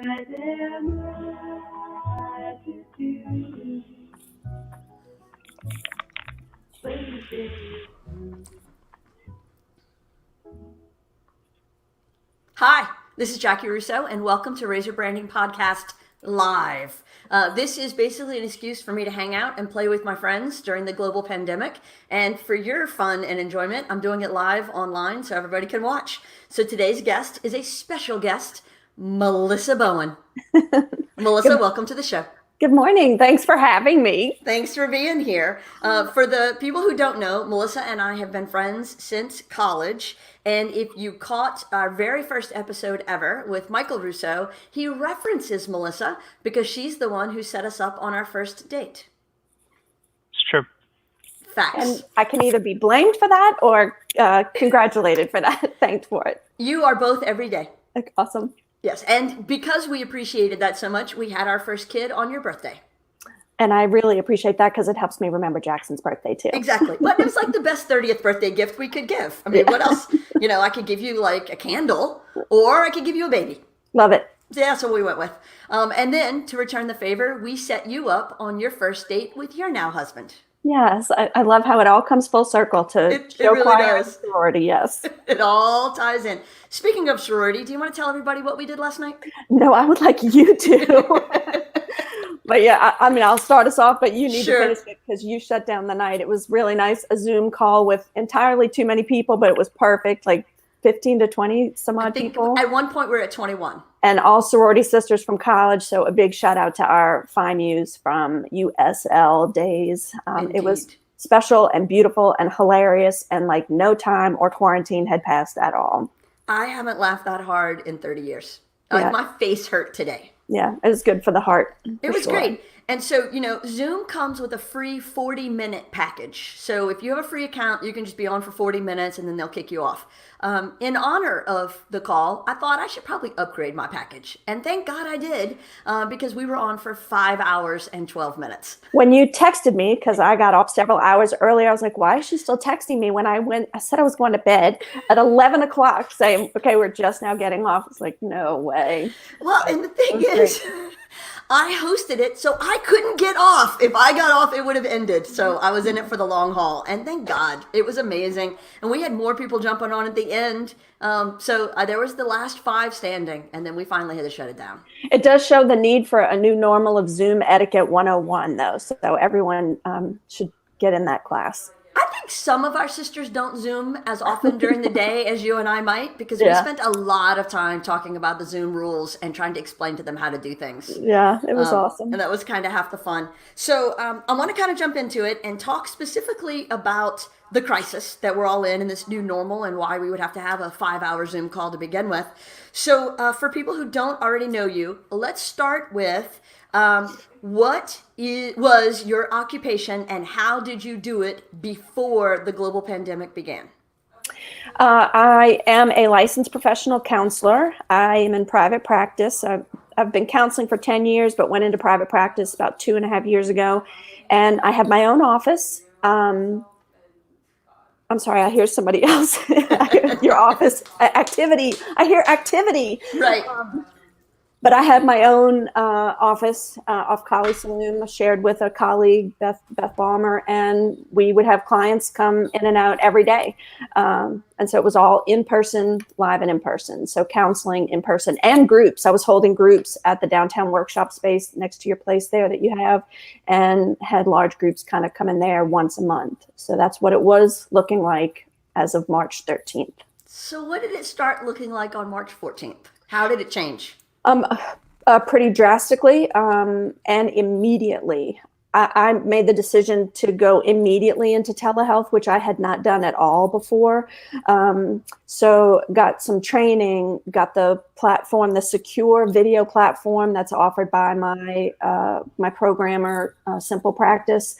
I am gratitude. Hi, this is Jackie Russo, and welcome to RazorBranding Podcast Live. This is basically an excuse for me to hang out and play with my friends during the global pandemic. And for your fun and enjoyment, I'm doing it live online so everybody can watch. So today's guest is a special guest, Melissa Bowen. Melissa, welcome to the show. Good morning. Thanks for having me. Thanks for being here. For the people who don't know, Melissa and I have been friends since college. And if you caught our very first episode ever with Michael Russo, he references Melissa because she's the one who set us up on our first date. It's true. Facts. And I can either be blamed for that or congratulated for that, thanked for it. You are both every day. Awesome. Yes, and because we appreciated that so much, we had our first kid on your birthday. And I really appreciate that because it helps me remember Jackson's birthday too. Exactly. But it was like the best 30th birthday gift we could give. I mean, what else? You know, I could give you like a candle or I could give you a baby. Love it. So that's what we went with. And then to return the favor, we set you up on your first date with your now husband. Yes, I love how it all comes full circle to show really choir does. and sorority. Yes. It all ties in. Speaking of sorority, do you want to tell everybody what we did last night? No, I would like you to. But yeah, I mean, I'll start us off, but you need to finish it because you shut down the night. It was really nice. A Zoom call with entirely too many people, but it was perfect. Like 15 to 20 some odd people. At one point, we were at 21. And all sorority sisters from college. So a big shout out to our FIMUs from USL days. It was special and beautiful and hilarious. And like no time or quarantine had passed at all. I haven't laughed that hard in 30 years. Like my face hurt today. Yeah, it was good for the heart. It was great. And so, you know, Zoom comes with a free 40-minute package. So if you have a free account, you can just be on for 40 minutes and then they'll kick you off. In honor of the call, I thought I should probably upgrade my package. And thank God I did because we were on for 5 hours and 12 minutes. When you texted me, because I got off several hours earlier, I was like, why is she still texting me when I said I was going to bed at 11 o'clock saying, okay, we're just now getting off. It's like, no way. Well, and the thing is, I hosted it, so I couldn't get off. If I got off, it would have ended. So I was in it for the long haul. And thank God, it was amazing. And we had more people jumping on at the end. So there was the last 5 standing, and then we finally had to shut it down. It does show the need for a new normal of Zoom etiquette 101, though. So everyone should get in that class. I think some of our sisters don't Zoom as often during the day as you and I might, because we spent a lot of time talking about the Zoom rules and trying to explain to them how to do things. Yeah, it was awesome. And that was kind of half the fun. So I want to kind of jump into it and talk specifically about the crisis that we're all in this new normal and why we would have to have a 5-hour Zoom call to begin with. So for people who don't already know you, let's start with what was your occupation and how did you do it before the global pandemic began? I am a licensed professional counselor. I am in private practice. I've been counseling for 10 years, but went into private practice about 2.5 years ago. And I have my own office. I'm sorry, I hear somebody else. Your office activity. I hear activity. Right. But I have my own office off Collie Saloon, shared with a colleague, Beth Balmer, and we would have clients come in and out every day. And so it was all in person, live and in person. So counseling in person and groups. I was holding groups at the downtown workshop space next to your place there that you have, and had large groups kind of come in there once a month. So that's what it was looking like as of March 13th. So what did it start looking like on March 14th? How did it change? Pretty drastically and immediately. I made the decision to go immediately into telehealth, which I had not done at all before. So got some training, got the platform, the secure video platform that's offered by my programmer, Simple Practice.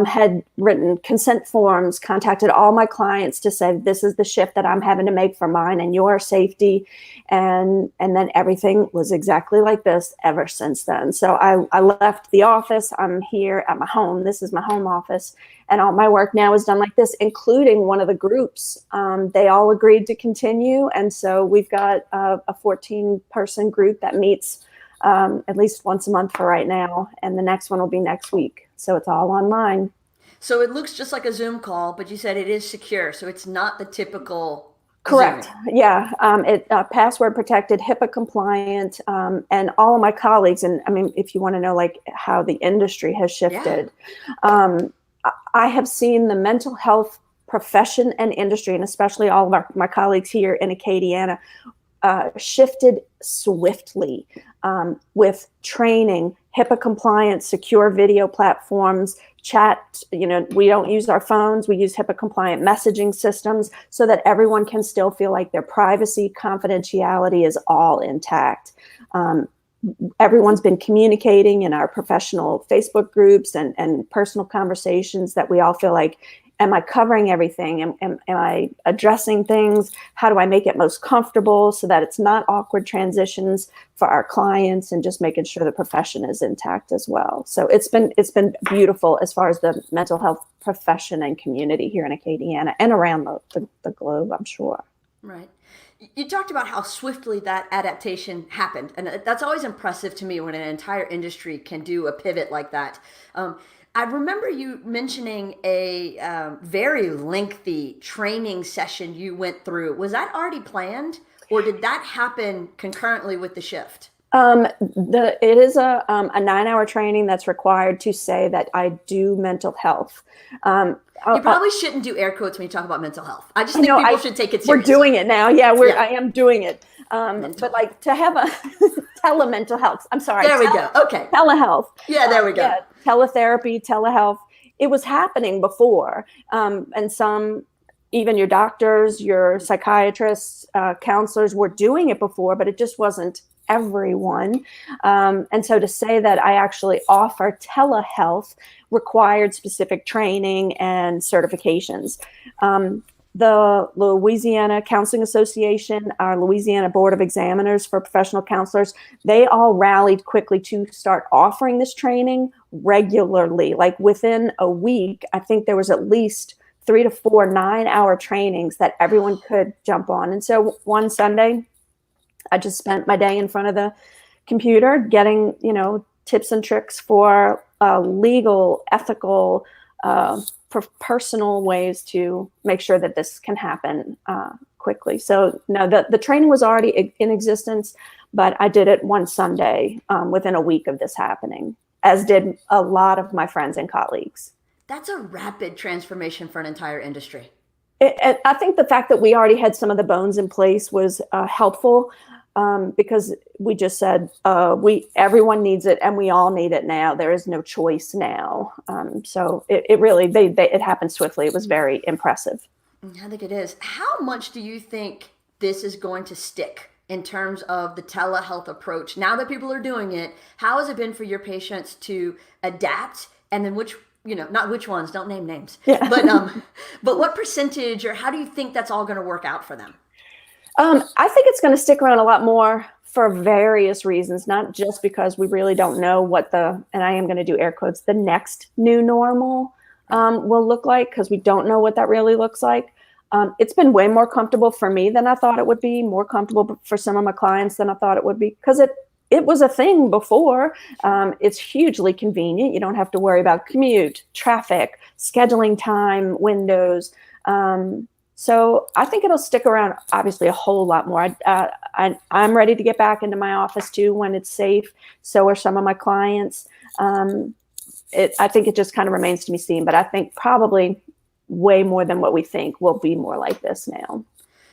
Had written consent forms, contacted all my clients to say, this is the shift that I'm having to make for mine and your safety. And then everything was exactly like this ever since then. So I left the office. I'm here at my home. This is my home office. And all my work now is done like this, including one of the groups. They all agreed to continue. And so we've got a 14-person group that meets at least once a month for right now. And the next one will be next week. So it's all online. So it looks just like a Zoom call, but you said it is secure, so it's not the typical Correct. Zoom. Yeah. It password protected, HIPAA compliant, and all of my colleagues. And I mean, if you want to know like how the industry has shifted, I have seen the mental health profession and industry, and especially all of my colleagues here in Acadiana, shifted swiftly with training, HIPAA compliant, secure video platforms, chat. We don't use our phones. We use HIPAA compliant messaging systems so that everyone can still feel like their privacy, confidentiality is all intact. Everyone's been communicating in our professional Facebook groups and personal conversations that we all feel like, am I covering everything? Am I addressing things? How do I make it most comfortable so that it's not awkward transitions for our clients, and just making sure the profession is intact as well. So it's been beautiful as far as the mental health profession and community here in Acadiana and around the globe, I'm sure. Right. You talked about how swiftly that adaptation happened, and that's always impressive to me when an entire industry can do a pivot like that. I remember you mentioning a very lengthy training session you went through. Was that already planned, or did that happen concurrently with the shift? It is a 9-hour training that's required to say that I do mental health. You probably shouldn't do air quotes when you talk about mental health. I just think people should take it seriously. We're doing it now. Yeah, I am doing it. But like to have a telemental health. I'm sorry. There we go. Okay. Telehealth. Yeah, there we go. Yeah, teletherapy, telehealth. It was happening before. And some, even your doctors, your psychiatrists, counselors were doing it before, but it just wasn't everyone. And so to say that I actually offer telehealth required specific training and certifications. The Louisiana Counseling Association, our Louisiana Board of Examiners for Professional Counselors, they all rallied quickly to start offering this training regularly. Like within a week, I think there was at least 3 to 4 9-hour trainings that everyone could jump on. And so one Sunday, I just spent my day in front of the computer getting, tips and tricks for legal, ethical, personal ways to make sure that this can happen quickly. So no, the training was already in existence, but I did it one Sunday within a week of this happening, as did a lot of my friends and colleagues. That's a rapid transformation for an entire industry. I think the fact that we already had some of the bones in place was helpful. Because we just said everyone needs it and we all need it now. There is no choice now. So it really it happened swiftly. It was very impressive. I think it is. How much do you think this is going to stick in terms of the telehealth approach? Now that people are doing it, how has it been for your patients to adapt? And then not which ones, don't name names. Yeah. But what percentage, or how do you think that's all going to work out for them? I think it's going to stick around a lot more for various reasons, not just because we really don't know what and I am going to do air quotes, the next new normal will look like, because we don't know what that really looks like. It's been way more comfortable for me than I thought it would be, more comfortable for some of my clients than I thought it would be, because it was a thing before. It's hugely convenient. You don't have to worry about commute, traffic, scheduling time, windows. So I think it'll stick around, obviously, a whole lot more. I'm ready to get back into my office, too, when it's safe. So are some of my clients. I think it just kind of remains to be seen. But I think probably way more than what we think will be more like this now.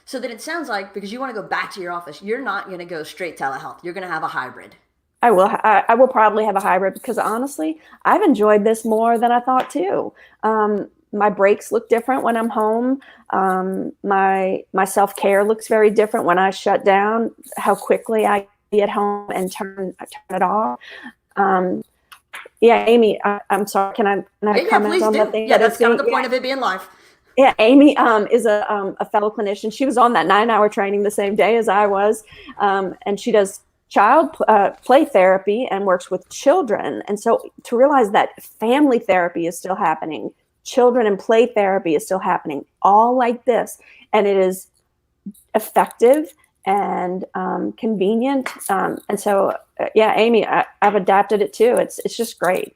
So then it sounds like, because you want to go back to your office, you're not going to go straight telehealth. You're going to have a hybrid. I will. I will probably have a hybrid, because honestly, I've enjoyed this more than I thought, too. My breaks look different when I'm home. My self-care looks very different when I shut down, how quickly I get home and turn it off. Yeah, Amy, I'm sorry. Can I comment on that thing? Yeah, that's kind of the point of it being live. Yeah, Amy is a fellow clinician. She was on that 9-hour training the same day as I was. And she does child play therapy and works with children. And so to realize that family therapy is still happening, children and play therapy is still happening, all like this. And it is effective and convenient. And so, yeah, Amy, I've adapted it too. It's just great.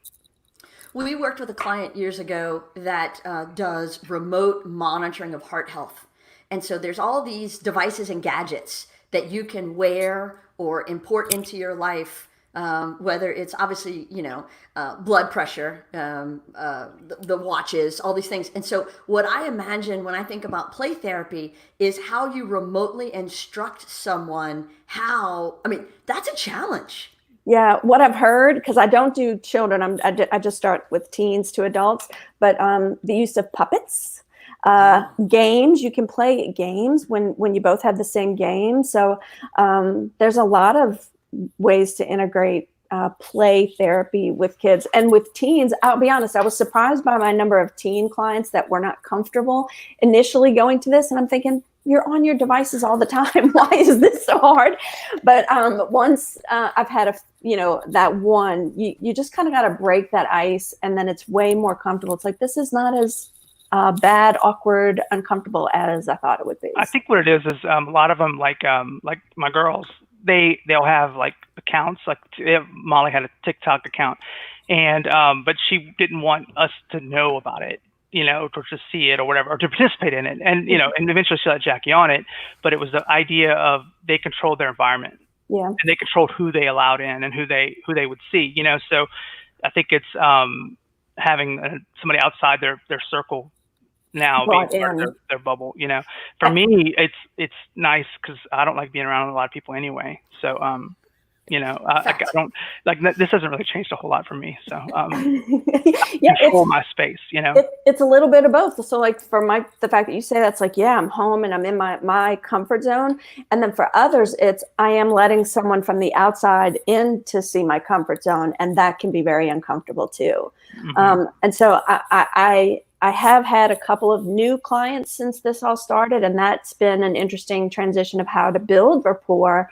We worked with a client years ago that does remote monitoring of heart health. And so there's all these devices and gadgets that you can wear or import into your life, whether it's obviously, blood pressure, the watches, all these things. And so what I imagine when I think about play therapy is how you remotely instruct someone that's a challenge. Yeah, what I've heard, because I don't do children, I just start with teens to adults, but the use of puppets, games, you can play games when you both have the same game. So there's a lot of ways to integrate play therapy with kids and with teens. I'll be honest, I was surprised by my number of teen clients that were not comfortable initially going to this. And I'm thinking, you're on your devices all the time. Why is this so hard? But once I've had that one, you just kind of got to break that ice, and then it's way more comfortable. It's like, this is not as bad, awkward, uncomfortable as I thought it would be. I think what it is a lot of them, like my girls, they'll have like accounts. Like Molly had a TikTok account, and but she didn't want us to know about it, or to see it or whatever, or to participate in it. And, and eventually she let Jackie on it, but it was the idea of they controlled their environment. Yeah. And they controlled who they allowed in and who they would see, so I think it's having somebody outside their circle now being part of their bubble, For me, it's nice because I don't like being around a lot of people anyway. So, I don't like this. Hasn't really changed a whole lot for me. So, yeah, control my space. It's a little bit of both. So, like for the fact that you say that's like, yeah, I'm home and I'm in my comfort zone, and then for others, it's I am letting someone from the outside in to see my comfort zone, and that can be very uncomfortable too. Mm-hmm. And so I have had a couple of new clients since this all started, and that's been an interesting transition of how to build rapport.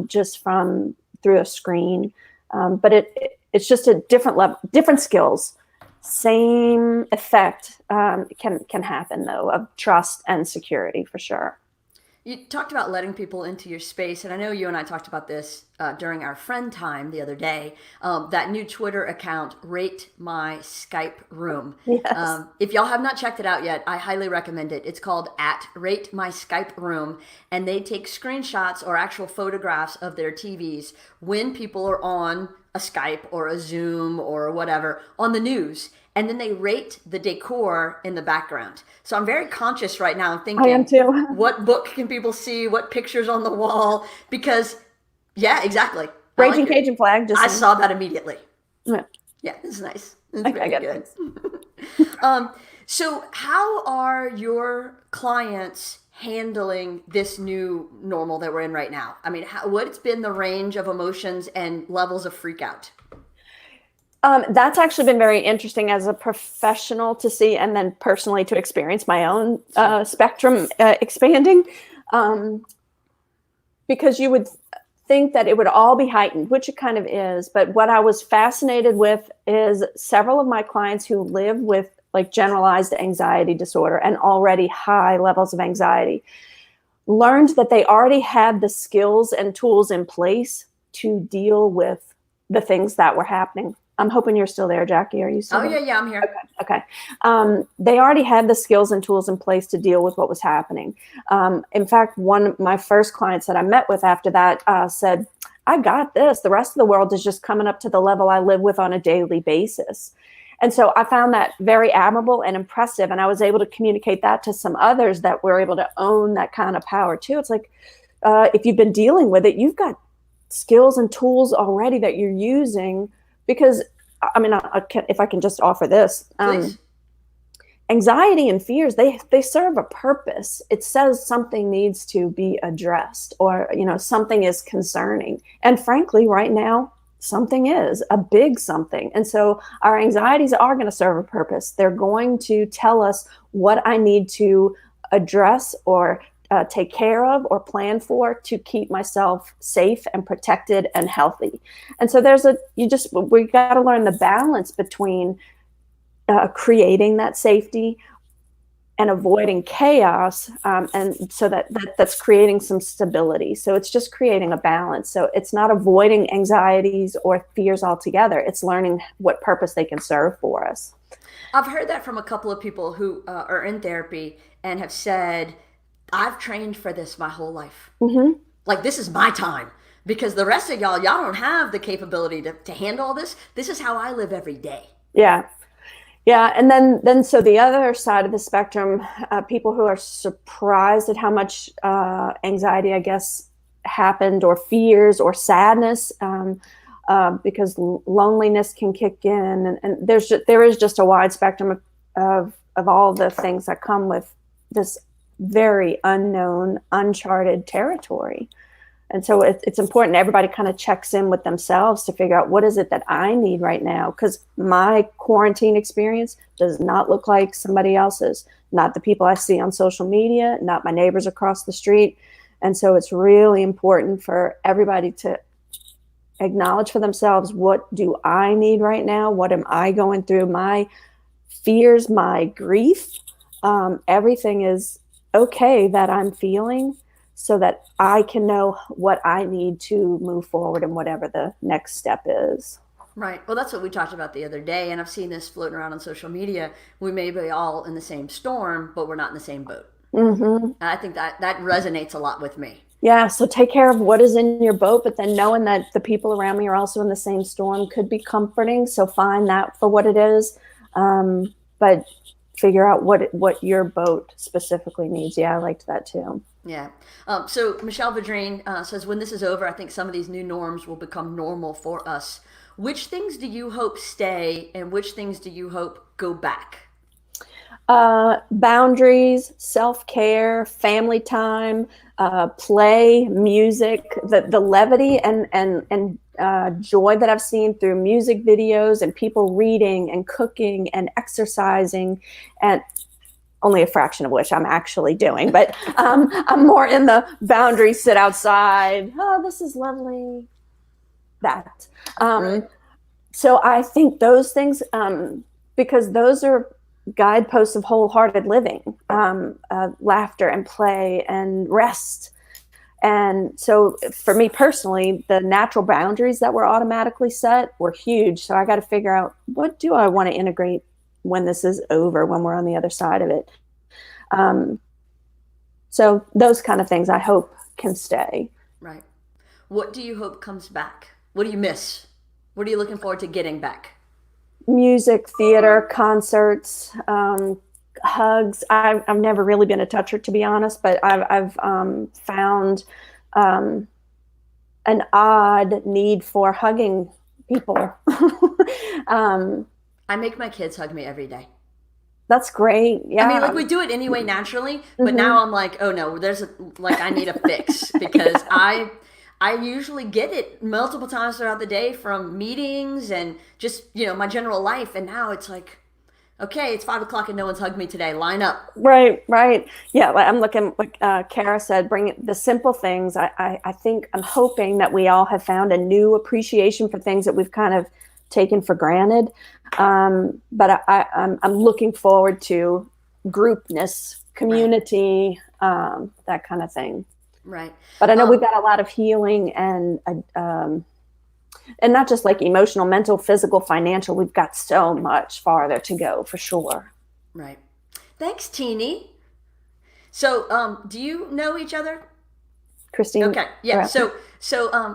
Just through a screen, but it's just a different level, different skills. Same effect can happen though, of trust and security for sure. You talked about letting people into your space, and I know you and I talked about this during our friend time the other day. That new Twitter account, Rate My Skype Room. Yes. If y'all have not checked it out yet, I highly recommend it. It's called @RateMySkypeRoom, and they take screenshots or actual photographs of their TVs when people are on a Skype or a Zoom or whatever on the news. And then they rate the decor in the background. So I'm very conscious right now. I'm thinking, I am too. What book can people see? What pictures on the wall? Because, yeah, exactly. Raging Cajun flag. I saw that immediately. Yeah, this is nice. Okay, good. So how are your clients handling this new normal that we're in right now? I mean, what's been the range of emotions and levels of freak out? That's actually been very interesting as a professional to see, and then personally to experience my own spectrum expanding, because you would think that it would all be heightened, which it kind of is. But what I was fascinated with is several of my clients who live with like generalized anxiety disorder and already high levels of anxiety learned that they already had the skills and tools in place to deal with the things that were happening. I'm hoping you're still there, Jackie. Are you still there? Yeah, I'm here. Okay. They already had the skills and tools in place to deal with what was happening. In fact, one of my first clients that I met with after that said, I got this. The rest of the world is just coming up to the level I live with on a daily basis. And so I found that very admirable and impressive. And I was able to communicate that to some others that were able to own that kind of power too. It's like, if you've been dealing with it, you've got skills and tools already that you're using. Because, I mean, if I can just offer this, anxiety and fears, they serve a purpose. It says something needs to be addressed, or, something is concerning. And frankly, right now, something is a big something. And so our anxieties are going to serve a purpose. They're going to tell us what I need to address or take care of or plan for to keep myself safe and protected and healthy. And so we got to learn the balance between creating that safety and avoiding chaos. And so that's creating some stability. So it's just creating a balance. So it's not avoiding anxieties or fears altogether. It's learning what purpose they can serve for us. I've heard that from a couple of people who are in therapy and have said, I've trained for this my whole life. Mm-hmm. Like, this is my time, because the rest of y'all don't have the capability to handle all this. This is how I live every day. Yeah. Yeah. And then so the other side of the spectrum, people who are surprised at how much anxiety, I guess, happened, or fears or sadness, because loneliness can kick in. And there is just a wide spectrum of all the things that come with this very unknown, uncharted territory. And so it's important everybody kind of checks in with themselves to figure out, what is it that I need right now? Because my quarantine experience does not look like somebody else's, not the people I see on social media, not my neighbors across the street. And so it's really important for everybody to acknowledge for themselves, what do I need right now? What am I going through? My fears, my grief, everything is okay that I'm feeling, so that I can know what I need to move forward and whatever the next step is. Right. Well, that's what we talked about the other day, and I've seen this floating around on social media. We may be all in the same storm, but we're not in the same boat. Mm-hmm. I think that resonates a lot with me. Yeah. So take care of what is in your boat, but then knowing that the people around me are also in the same storm could be comforting. So find that for what it is. But figure out what your boat specifically needs. Yeah, I liked that too. Yeah. So Michelle Vadrine says, when this is over, I think some of these new norms will become normal for us. Which things do you hope stay, and which things do you hope go back? Boundaries, self-care, family time, play, music, the levity and joy that I've seen through music videos and people reading and cooking and exercising, and only a fraction of which I'm actually doing, but I'm more in the boundary, sit outside. Oh, this is lovely. That. Right. So I think those things, because those are guideposts of wholehearted living, laughter and play and rest. And so for me personally, the natural boundaries that were automatically set were huge. So I got to figure out, what do I want to integrate when this is over, when we're on the other side of it. So those kind of things I hope can stay. Right. What do you hope comes back? What do you miss? What are you looking forward to getting back? Music, theater, concerts, hugs. I've never really been a toucher, to be honest, but I've found an odd need for hugging people. I make my kids hug me every day. That's great. Yeah. I mean, like, we do it anyway naturally, but now I'm like, oh no, I need a fix, because I usually get it multiple times throughout the day from meetings and just, my general life. And now it's like, okay, it's 5:00 and no one's hugged me today. Line up. Right. Yeah. I'm looking, like Kara said, bring the simple things. I think I'm hoping that we all have found a new appreciation for things that we've kind of taken for granted. But I'm looking forward to groupness, community, that kind of thing. Right. But I know we've got a lot of healing and not just like emotional, mental, physical, financial. We've got so much farther to go, for sure. Right. Thanks, Teeny. So, do you know each other? Christine. Okay. Yeah. So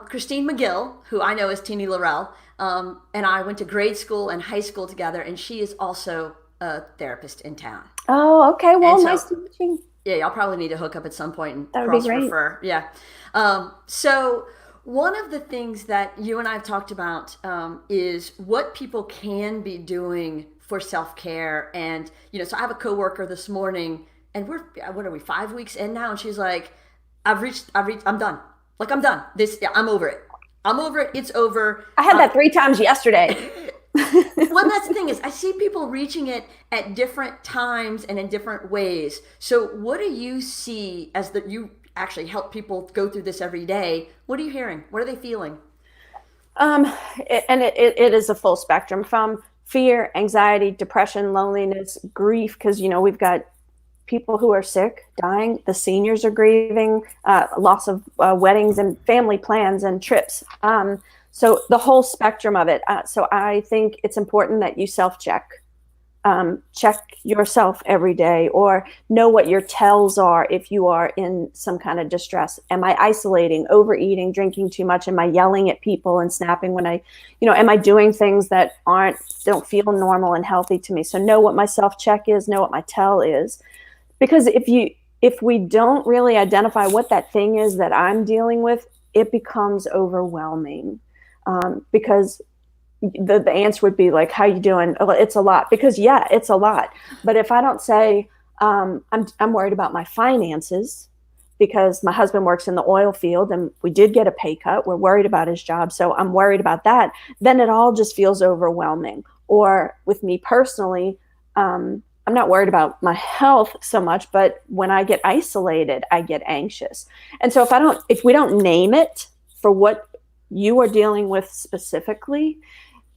Christine McGill, who I know as Teeny Laurel, and I went to grade school and high school together, and she is also a therapist in town. Oh, okay. Well, nice to meet you. Yeah, y'all probably need to hook up at some point and that would be great. Refer. Yeah. So one of the things that you and I have talked about is what people can be doing for self-care. And, so I have a coworker this morning, and what are we, 5 weeks in now? And she's like, I'm done. Like, I'm done. I'm over it. It's over. I had that 3 times yesterday. Well, that's the thing is, I see people reaching it at different times and in different ways. So what do you see as you actually help people go through this every day? What are you hearing? What are they feeling? It is a full spectrum, from fear, anxiety, depression, loneliness, grief, because, we've got people who are sick, dying. The seniors are grieving, loss of weddings and family plans and trips. So the whole spectrum of it. So I think it's important that you self-check. Check yourself every day, or know what your tells are if you are in some kind of distress. Am I isolating, overeating, drinking too much? Am I yelling at people and snapping when I, am I doing things that don't feel normal and healthy to me? So know what my self-check is, know what my tell is. Because if we don't really identify what that thing is that I'm dealing with, it becomes overwhelming. Because the answer would be like, how you doing? Oh, it's a lot. Because yeah, it's a lot. But if I don't say, I'm worried about my finances because my husband works in the oil field and we did get a pay cut. We're worried about his job. So I'm worried about that. Then it all just feels overwhelming. Or with me personally, I'm not worried about my health so much, but when I get isolated, I get anxious. And so if we don't name it for what you are dealing with specifically,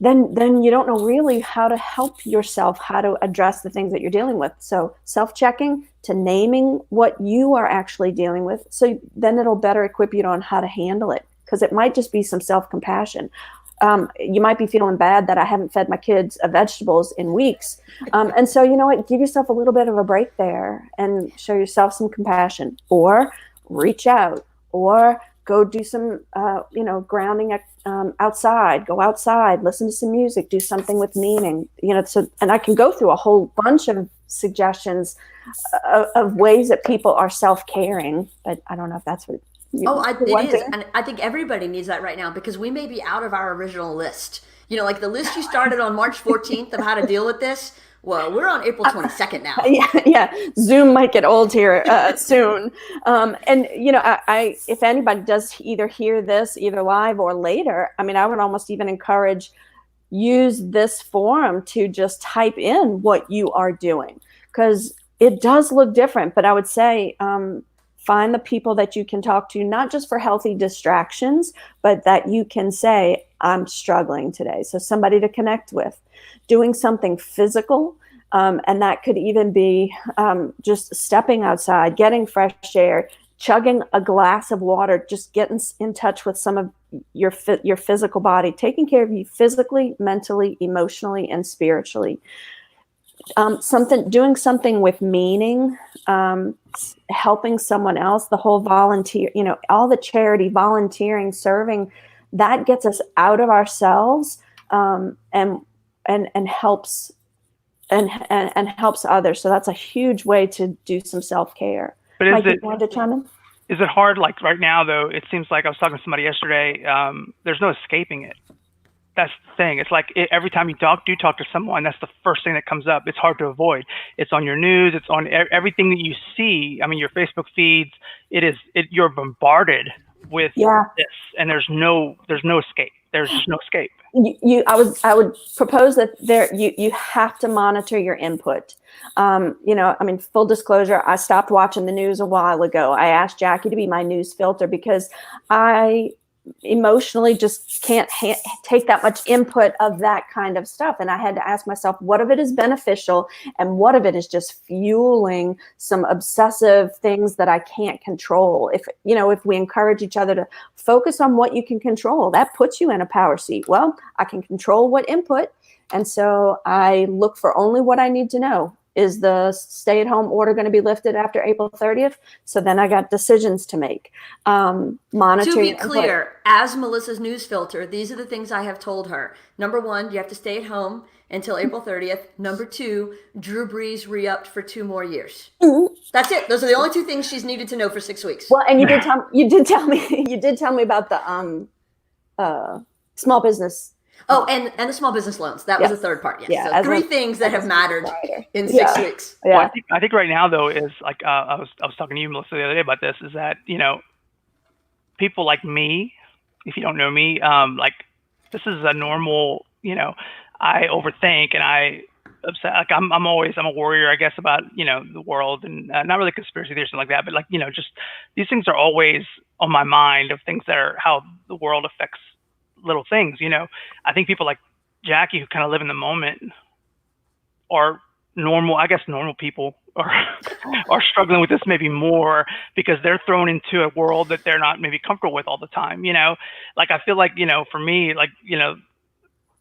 then you don't know really how to help yourself, how to address the things that you're dealing with. So self-checking to naming what you are actually dealing with. So then it'll better equip you on how to handle it, because it might just be some self-compassion. You might be feeling bad that I haven't fed my kids vegetables in weeks. And so, you know what, give yourself a little bit of a break there and show yourself some compassion, or reach out, or go do some, grounding outside, go outside, listen to some music, do something with meaning, and I can go through a whole bunch of suggestions of ways that people are self-caring, but I don't know if that's what it is. And I think everybody needs that right now, because we may be out of our original list. Like the list you started on March 14th of how to deal with this. Well, we're on April 22nd now. Yeah. Zoom might get old here soon. And, if anybody does either hear this either live or later, I would almost even encourage, use this forum to just type in what you are doing, because it does look different. But I would say, find the people that you can talk to, not just for healthy distractions, but that you can say, I'm struggling today. So somebody to connect with, doing something physical. And that could even be just stepping outside, getting fresh air, chugging a glass of water, just getting in touch with some of your physical body, taking care of you physically, mentally, emotionally, and spiritually. Doing something with meaning, helping someone else, the whole volunteer, all the charity, volunteering, serving, that gets us out of ourselves, and helps and helps others. So that's a huge way to do some self-care. But Mike, you wanted to chime in? Is it hard? Like right now, though, it seems like I was talking to somebody yesterday. There's no escaping it. That's the thing. It's like every time you talk to someone, that's the first thing that comes up. It's hard to avoid. It's on your news. It's on everything that you see. Your Facebook feeds. You're bombarded with this, and there's no escape. There's just no escape. I would propose that you have to monitor your input. Full disclosure, I stopped watching the news a while ago. I asked Jackie to be my news filter because I emotionally just can't take that much input of that kind of stuff. And I had to ask myself, what of it is beneficial and what of it is just fueling some obsessive things that I can't control? If we encourage each other to focus on what you can control, that puts you in a power seat. Well, I can control what input. And so I look for only what I need to know. Is the stay-at-home order going to be lifted after April 30th? So then I got decisions to make. Monitoring. To be clear, as Melissa's news filter, these are the things I have told her. Number one, you have to stay at home until April 30th. Number two, Drew Brees re-upped for 2 more years. Mm-hmm. That's it. Those are the only 2 things she's needed to know for 6 weeks. Well, and you did tell me about the small business. Oh, and the small business loans. That was the third part. Yes. Yeah, so 3 things that have mattered in 6 weeks. Yeah. Well, I think right now though is like I was talking to you, Melissa, the other day about this. Is that people like me, if you don't know me, like this is a normal. I overthink and I upset. Like I'm a warrior, I guess, about the world and not really conspiracy theories or something like that, but like just these things are always on my mind of things that are how the world affects little things. I think people like Jackie who kind of live in the moment are normal, I guess normal people, are struggling with this maybe more because they're thrown into a world that they're not maybe comfortable with all the time. Like I feel like, for me, like,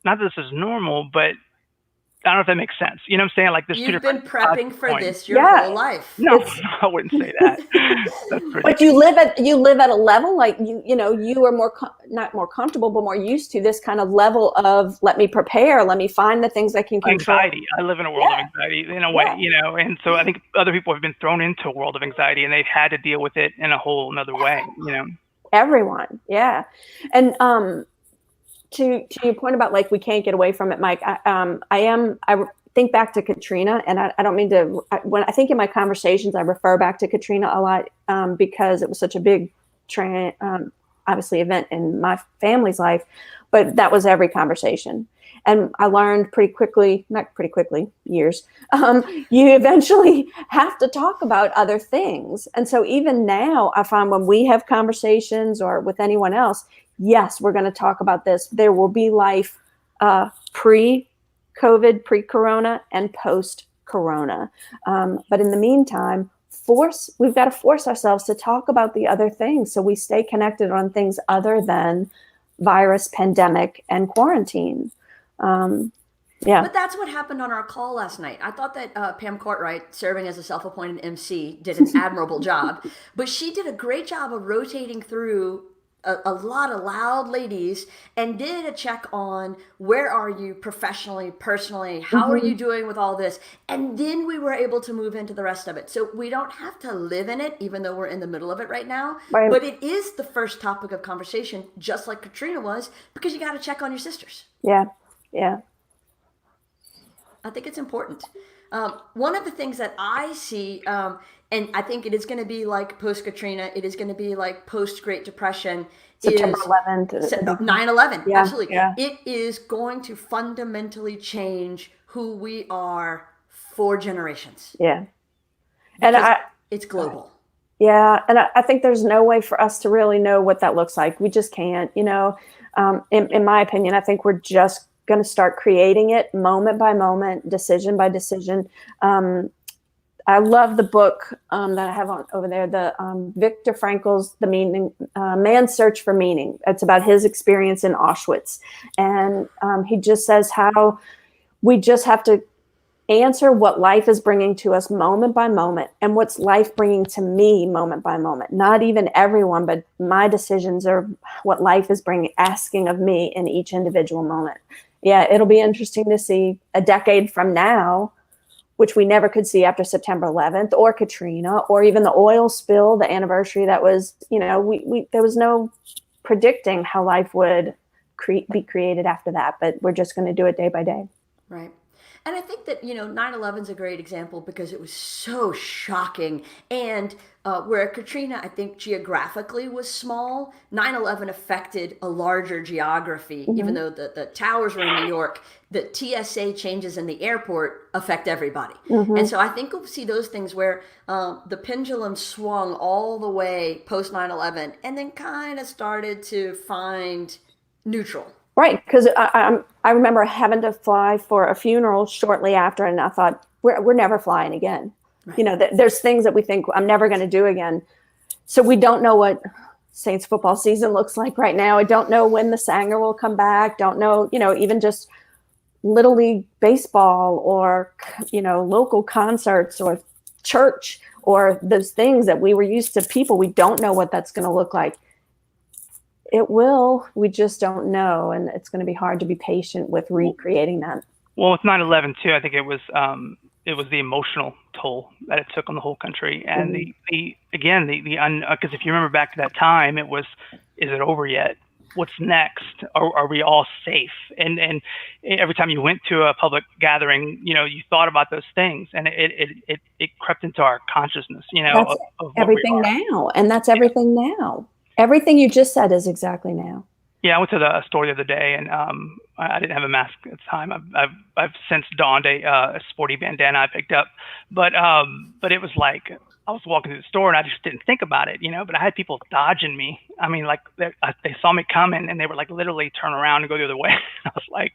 not that this is normal, but I don't know if that makes sense. You know what I'm saying? Like this. You've been prepping for this your whole life. No, I wouldn't say that. But you live at a level like you are not more comfortable, but more used to this kind of level of let me prepare, let me find the things I can control. Anxiety. I live in a world of anxiety in a way, and so I think other people have been thrown into a world of anxiety and they've had to deal with it in a whole another way. Everyone, yeah, and to your point about like we can't get away from it, Mike. I think back to Katrina, and I don't mean to. When I think in my conversations, I refer back to Katrina a lot because it was such a big, obviously event in my family's life. But that was every conversation, and I learned not pretty quickly, years. You eventually have to talk about other things, and so even now, I find when we have conversations or with anyone else. Yes, we're going to talk about this. There will be life pre-COVID, pre-corona, and post-corona. But in the meantime, we've got to force ourselves to talk about the other things so we stay connected on things other than virus, pandemic, and quarantine. But that's what happened on our call last night. I thought that Pam Cartwright, serving as a self-appointed MC, did an admirable job. But she did a great job of rotating through a lot of loud ladies and did a check on where are you professionally, personally, how are you doing with all this? And then we were able to move into the rest of it. So we don't have to live in it, even though we're in the middle of it right now. Right. But it is the first topic of conversation, just like Katrina was, because you got to check on your sisters. Yeah. Yeah. I think it's important. One of the things that I see, and I think it is going to be like post-Katrina, it is going to be like post-Great Depression, September 11th. 9/11, yeah, absolutely. Yeah. It is going to fundamentally change who we are for generations. Yeah. And it's global. Yeah. And I think there's no way for us to really know what that looks like. We just can't, in my opinion, I think we're just going to start creating it moment by moment, decision by decision. I love the book that I have over there, the Viktor Frankl's The Meaning, Man's Search for Meaning. It's about his experience in Auschwitz. And he just says how we just have to answer what life is bringing to us moment by moment and what's life bringing to me moment by moment. Not even everyone, but my decisions are what life is asking of me in each individual moment. Yeah, it'll be interesting to see a decade from now, which we never could see after September 11th or Katrina or even the oil spill, the anniversary that was, there was no predicting how life would be created after that, but we're just going to do it day by day. Right. And I think that, 9/11 is a great example because it was so shocking. And where Katrina, I think geographically was small, 9/11 affected a larger geography, even though the towers were in New York, the TSA changes in the airport affect everybody. And so I think we'll see those things where the pendulum swung all the way post 9/11 and then kind of started to find neutral. Right, because I remember having to fly for a funeral shortly after, and I thought, we're never flying again. Right. There's things that we think I'm never going to do again. So we don't know what Saints football season looks like right now. I don't know when the Sanger will come back. Don't know, even just Little League baseball or, local concerts or church or those things that we were used to people. We don't know what that's going to look like. It will. We just don't know, and it's going to be hard to be patient with recreating that. Well, with 9/11 too, I think it was the emotional toll that it took on the whole country, and because if you remember back to that time, it was, is it over yet? What's next? Are we all safe? And every time you went to a public gathering, you thought about those things, and it crept into our consciousness. That's everything now, and that's everything now. Everything you just said is exactly now. Yeah, I went to the store the other day, and I didn't have a mask at the time. I've since donned a sporty bandana I picked up, but it was like I was walking through the store and I just didn't think about it, But I had people dodging me. I mean, like they saw me coming and they were like literally turn around and go the other way. I was like,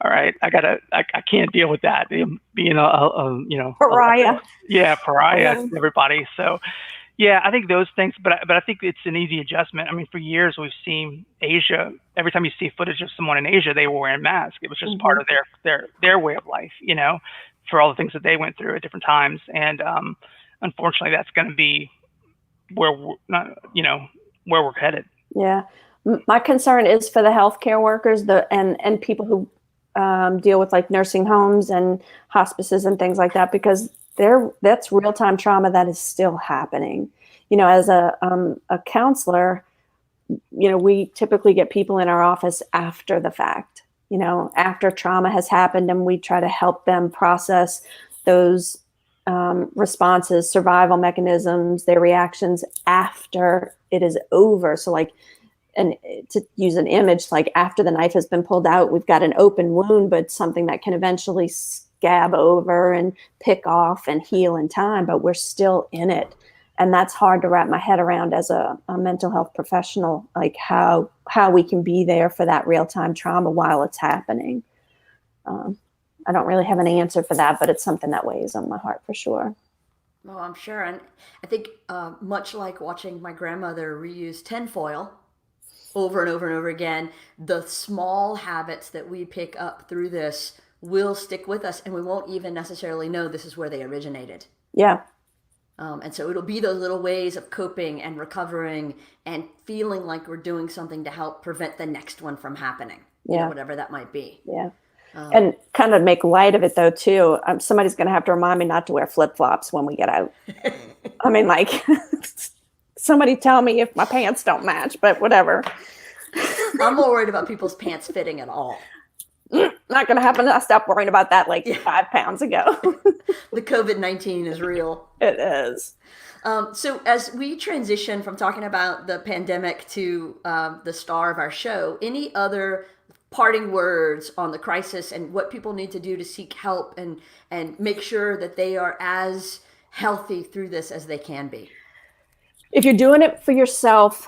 All right, I can't deal with that. Being a Pariah. Pariah to everybody. So, yeah, I think those things, but I think it's an easy adjustment. I mean, for years we've seen Asia. Every time you see footage of someone in Asia, they were wearing masks. It was just part of their way of life, for all the things that they went through at different times. And unfortunately, that's going to be where we're headed. Yeah, my concern is for the healthcare workers, and people who deal with like nursing homes and hospices and things like that, because that's real-time trauma that is still happening. As a counselor, we typically get people in our office after the fact, after trauma has happened, and we try to help them process those responses, survival mechanisms, their reactions after it is over. So and to use an image, like after the knife has been pulled out, we've got an open wound, but something that can eventually scab over and pick off and heal in time, but we're still in it. And that's hard to wrap my head around as a mental health professional, like how we can be there for that real-time trauma while it's happening. I don't really have an answer for that, but it's something that weighs on my heart for sure. Well, I'm sure. And I think much like watching my grandmother reuse tinfoil over and over and over again, the small habits that we pick up through this will stick with us, and we won't even necessarily know this is where they originated. Yeah. And so it'll be those little ways of coping and recovering and feeling like we're doing something to help prevent the next one from happening. Yeah. Whatever that might be. Yeah. And kind of make light of it though too. Somebody's going to have to remind me not to wear flip-flops when we get out. I mean, like, somebody tell me if my pants don't match, but whatever. I'm more worried about people's pants fitting at all. Not going to happen. I stopped worrying about that 5 pounds ago. The COVID-19 is real. It is. So as we transition from talking about the pandemic to the star of our show, any other parting words on the crisis and what people need to do to seek help and make sure that they are as healthy through this as they can be? If you're doing it for yourself,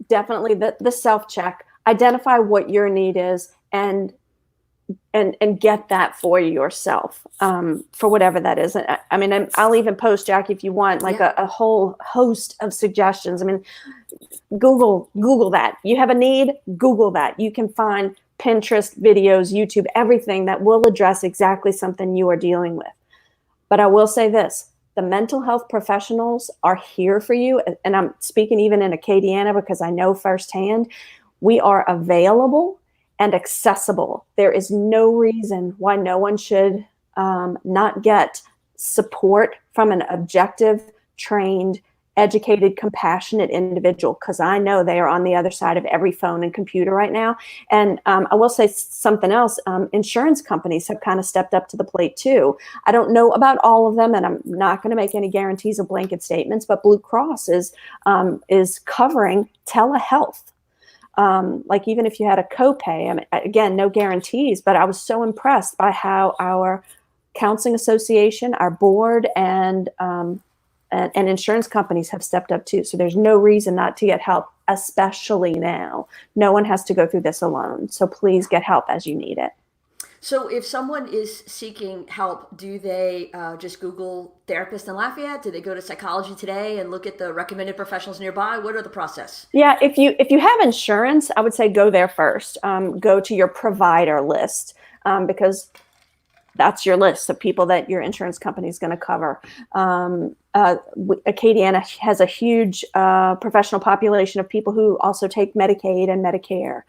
definitely the self-check. Identify what your need is and get that for yourself, for whatever that is. I mean, I'll even post, Jackie, if you want, a whole host of suggestions. I mean, Google that. You have a need, Google that. You can find Pinterest, videos, YouTube, everything that will address exactly something you are dealing with. But I will say this, the mental health professionals are here for you. And I'm speaking even in Acadiana because I know firsthand, we are available and accessible. There is no reason why no one should not get support from an objective, trained, educated, compassionate individual, because I know they are on the other side of every phone and computer right now. And I will say something else. Insurance companies have kind of stepped up to the plate too. I don't know about all of them, and I'm not going to make any guarantees or blanket statements, but Blue Cross is covering telehealth. Like even if you had a copay, I mean, again, no guarantees, but I was so impressed by how our counseling association, our board, and insurance companies have stepped up too. So there's no reason not to get help, especially now. No one has to go through this alone. So please get help as you need it. So if someone is seeking help, do they just Google therapist in Lafayette? Do they go to Psychology Today and look at the recommended professionals nearby? What are the process? Yeah, if you have insurance, I would say go there first. Go to your provider list because that's your list of people that your insurance company is going to cover. Acadiana has a huge professional population of people who also take Medicaid and Medicare.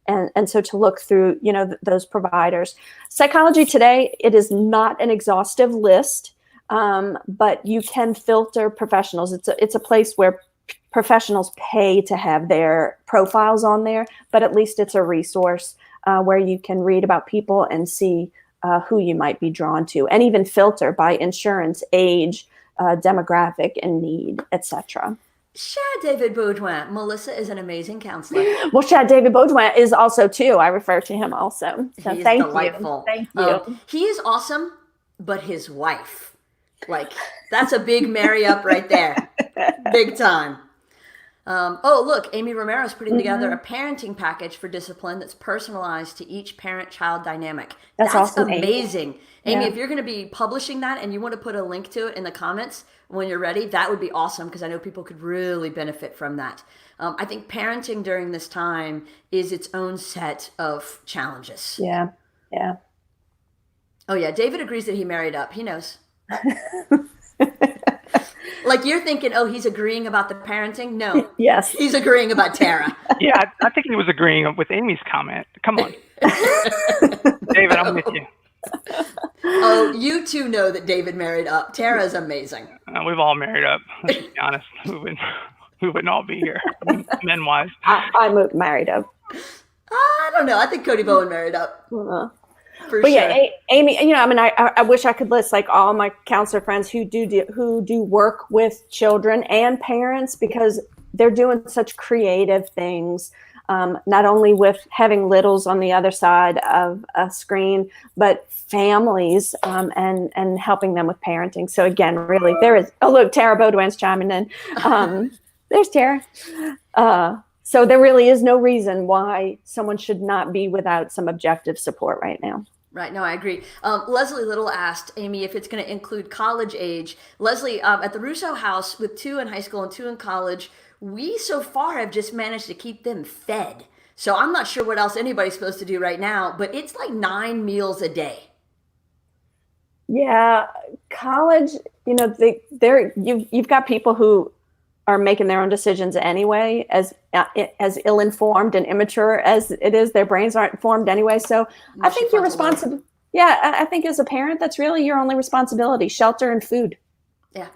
And so to look through, those providers. Psychology Today, it is not an exhaustive list, but you can filter professionals. It's a place where professionals pay to have their profiles on there, but at least it's a resource where you can read about people and see who you might be drawn to, and even filter by insurance, age, demographic, and need, etc. Shad David Baudouin. Melissa is an amazing counselor. Well, Shad David Baudouin is also too. I refer to him also. So he is thank delightful. You. Thank you. He is awesome, but his wife, that's a big marry up right there. Big time. Oh, look, Amy Romero's putting together a parenting package for discipline that's personalized to each parent-child dynamic. That's awesome, amazing. Amy, Yeah. if you're going to be publishing that and you want to put a link to it in the comments when you're ready, that would be awesome because I know people could really benefit from that. I think parenting during this time is its own set of challenges. Yeah. Yeah. Oh, yeah. David agrees that he married up. He knows. Like you're thinking, oh, he's agreeing about the parenting? No. Yes. He's agreeing about Tara. Yeah, I think he was agreeing with Amy's comment. Come on. David, I'm with you. Oh, you two know that David married up. Tara's amazing. We've all married up. Let's be honest. We wouldn't all be here, men-wise. I married up. I don't know. I think Cody Bowen married up. But sure. Yeah, Amy, I mean, I wish I could list like all my counselor friends who do work with children and parents because they're doing such creative things, not only with having littles on the other side of a screen, but families and helping them with parenting. So again, really, there is. Oh, look, Tara Baudouin's chiming in. There's Tara. So there really is no reason why someone should not be without some objective support right now. Right. No, I agree. Leslie Little asked Amy if it's going to include college age. Leslie, at the Russo house with 2 in high school and 2 in college, we so far have just managed to keep them fed. So I'm not sure what else anybody's supposed to do right now, but it's like 9 meals a day. Yeah. College, you've got people who are making their own decisions anyway, as ill-informed and immature as it is, their brains aren't formed anyway. So I think you're responsible. Yeah, I think as a parent, that's really your only responsibility: shelter and food. Yeah.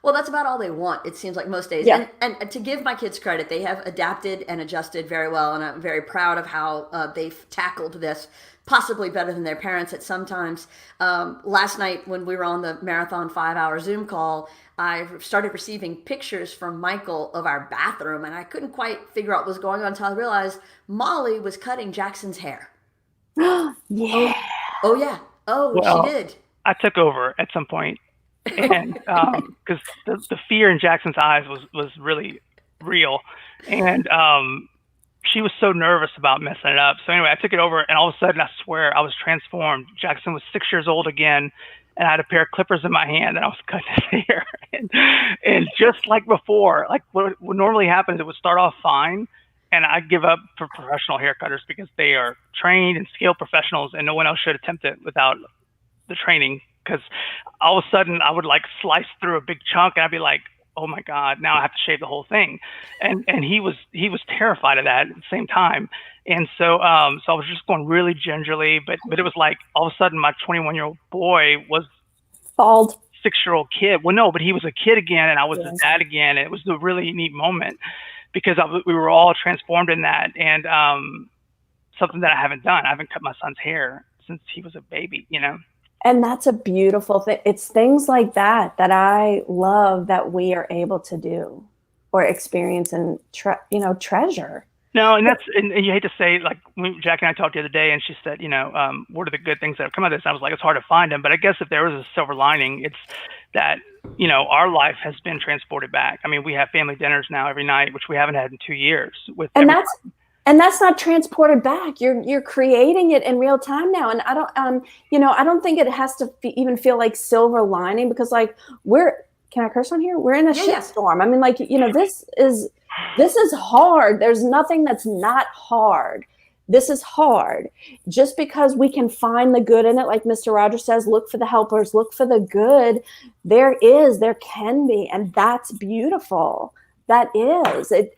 Well, that's about all they want, it seems like most days. Yeah. And to give my kids credit, they have adapted and adjusted very well, and I'm very proud of how they've tackled this, possibly better than their parents at sometimes. Last night when we were on the marathon 5-hour Zoom call, I started receiving pictures from Michael of our bathroom, and I couldn't quite figure out what was going on until I realized Molly was cutting Jackson's hair. Yeah. Oh, yeah. Oh, well, she did. I took over at some point, and because the fear in Jackson's eyes was really real, and she was so nervous about messing it up. So anyway, I took it over, and all of a sudden, I swear, I was transformed. Jackson was 6 years old again, and I had a pair of clippers in my hand, and I was cutting his hair. And just like before, like what normally happens, it would start off fine, and I give up for professional hair cutters because they are trained and skilled professionals, and no one else should attempt it without the training. Because all of a sudden, I would like slice through a big chunk, and I'd be like, oh my God, now I have to shave the whole thing. And he was terrified of that at the same time. And so I was just going really gingerly, but it was like all of a sudden my 21-year-old boy was bald 6-year-old kid. Well, no, but he was a kid again, and I was his dad again. And it was a really neat moment because we were all transformed in that. And something that I haven't done. I haven't cut my son's hair since he was a baby, And that's a beautiful thing. It's things like that I love that we are able to do or experience and treasure. No, and you hate to say, like Jack and I talked the other day, and she said, what are the good things that have come out of this? And I was like, it's hard to find them, but I guess if there was a silver lining, it's that our life has been transported back. I mean, we have family dinners now every night, which we haven't had in 2 years. And that's not transported back. You're creating it in real time now. And I don't think it has to even feel like silver lining because can I curse on here? We're in a shitstorm. I mean, this is hard. There's nothing that's not hard. This is hard. Just because we can find the good in it, like Mr. Rogers says, look for the helpers, look for the good. There can be, and that's beautiful. That is it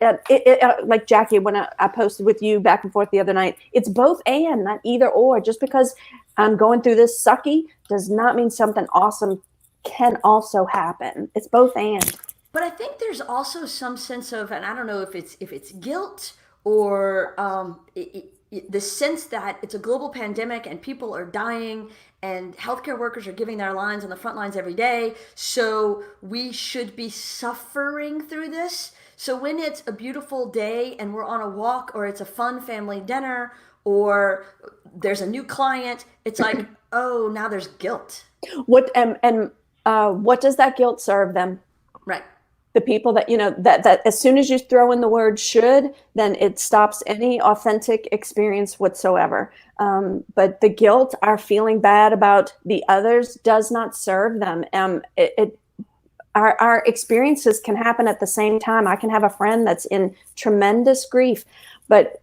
like Jackie, when I posted with you back and forth the other night, it's both and, not either or. Just because I'm going through this sucky does not mean something awesome can also happen. It's both and. But I think there's also some sense of, and I don't know if it's guilt or the sense that it's a global pandemic and people are dying and healthcare workers are giving their lives on the front lines every day. So we should be suffering through this. So when it's a beautiful day and we're on a walk, or it's a fun family dinner, or there's a new client, it's like, oh, now there's guilt. What does that guilt serve them? Right. The people that, that as soon as you throw in the word should, then it stops any authentic experience whatsoever. But the guilt, our feeling bad about the others, does not serve them. Our experiences can happen at the same time. I can have a friend that's in tremendous grief, but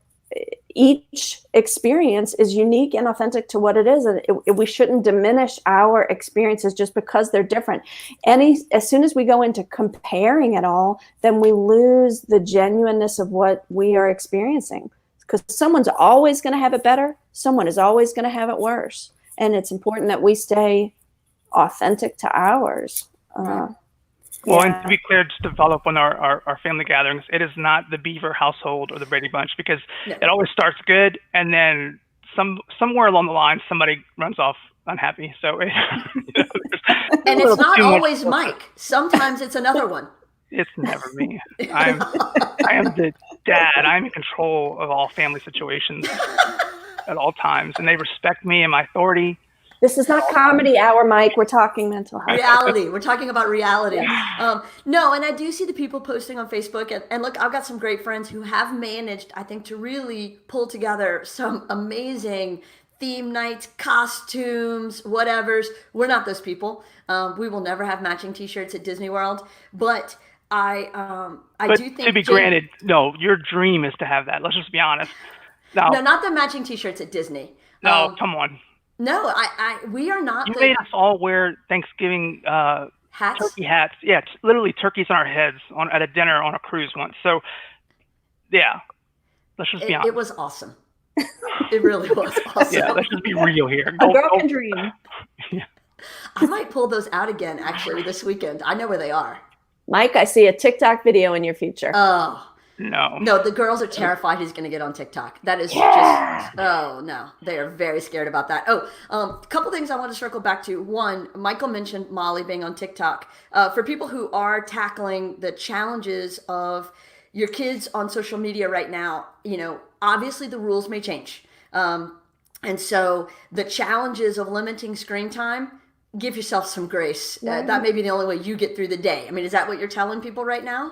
each experience is unique and authentic to what it is. And we shouldn't diminish our experiences just because they're different. As soon as we go into comparing it all, then we lose the genuineness of what we are experiencing, because someone's always going to have it better. Someone is always going to have it worse. And it's important that we stay authentic to ours. Well, and to be clear, just to follow up on our family gatherings, it is not the Beaver household or the Brady Bunch, because it always starts good, and then somewhere along the line, somebody runs off unhappy. So, and it's not always Mike. Sometimes it's another one. It's never me. I am the dad. I'm in control of all family situations at all times, and they respect me and my authority. This is not comedy hour, Mike. We're talking mental health. Reality. We're talking about reality. No, and I do see the people posting on Facebook. And look, I've got some great friends who have managed, I think, to really pull together some amazing theme nights, costumes, whatevers. We're not those people. We will never have matching T-shirts at Disney World. But I do think... to be granted, no, your dream is to have that. Let's just be honest. No, not the matching T-shirts at Disney. No, come on. No, we are not. You made us all wear Thanksgiving hats? Turkey hats. Yeah, literally turkeys on our heads at a dinner on a cruise once. So, yeah, let's just be honest. It was awesome. It really was awesome. Yeah, let's just be real here. A broken dream. Yeah. I might pull those out again, actually, this weekend. I know where they are. Mike, I see a TikTok video in your future. Oh. No, the girls are terrified he's going to get on TikTok. That is just, oh no, they are very scared about that. A couple things I want to circle back to. One, Michael mentioned Molly being on TikTok. For people who are tackling the challenges of your kids on social media right now, obviously the rules may change. And so the challenges of limiting screen time, give yourself some grace. That may be the only way you get through the day. I mean, is that what you're telling people right now?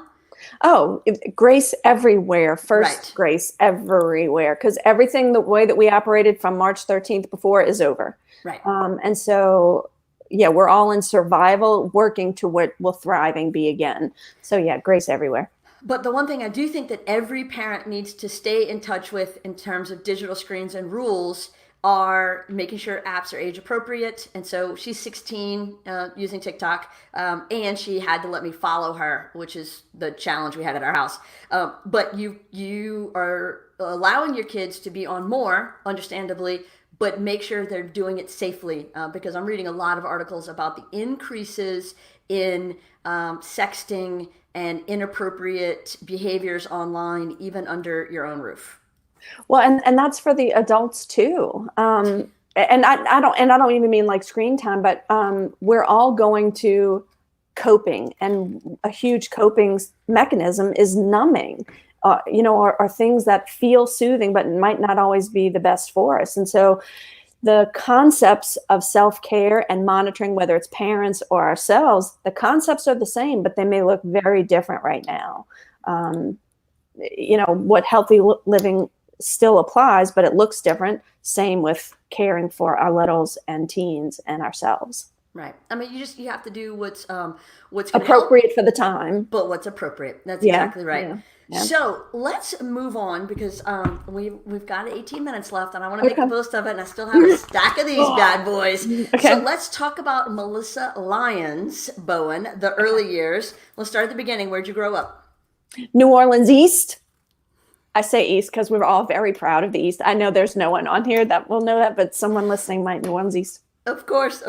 Oh, grace everywhere. First, grace everywhere. Because everything, the way that we operated from March 13th before is over. Right. And so, we're all in survival, working to what will thriving be again. So, grace everywhere. But the one thing I do think that every parent needs to stay in touch with in terms of digital screens and rules are making sure apps are age appropriate. And so she's 16 using TikTok, and she had to let me follow her, which is the challenge we had at our house. But you are allowing your kids to be on more, understandably, but make sure they're doing it safely, because I'm reading a lot of articles about the increases in sexting and inappropriate behaviors online, even under your own roof. Well, and that's for the adults too. And I don't even mean like screen time, but we're all going to coping, and a huge coping mechanism is numbing. Are things that feel soothing, but might not always be the best for us. And so the concepts of self-care and monitoring, whether it's parents or ourselves, the concepts are the same, but they may look very different right now. What healthy living still applies, but it looks different. Same with caring for our littles and teens and ourselves. Right. I mean, you have to do what's appropriate for the time, but what's appropriate. That's exactly right. Yeah. So let's move on, because we've got 18 minutes left, and I want to make the most of it, and I still have a stack of these bad boys. Okay. So let's talk about Melissa Lyons, Bowen, the early years. Let's start at the beginning. Where'd you grow up? New Orleans East. I say East because we're all very proud of the East. I know there's no one on here that will know that, but someone listening might know New East. Of course.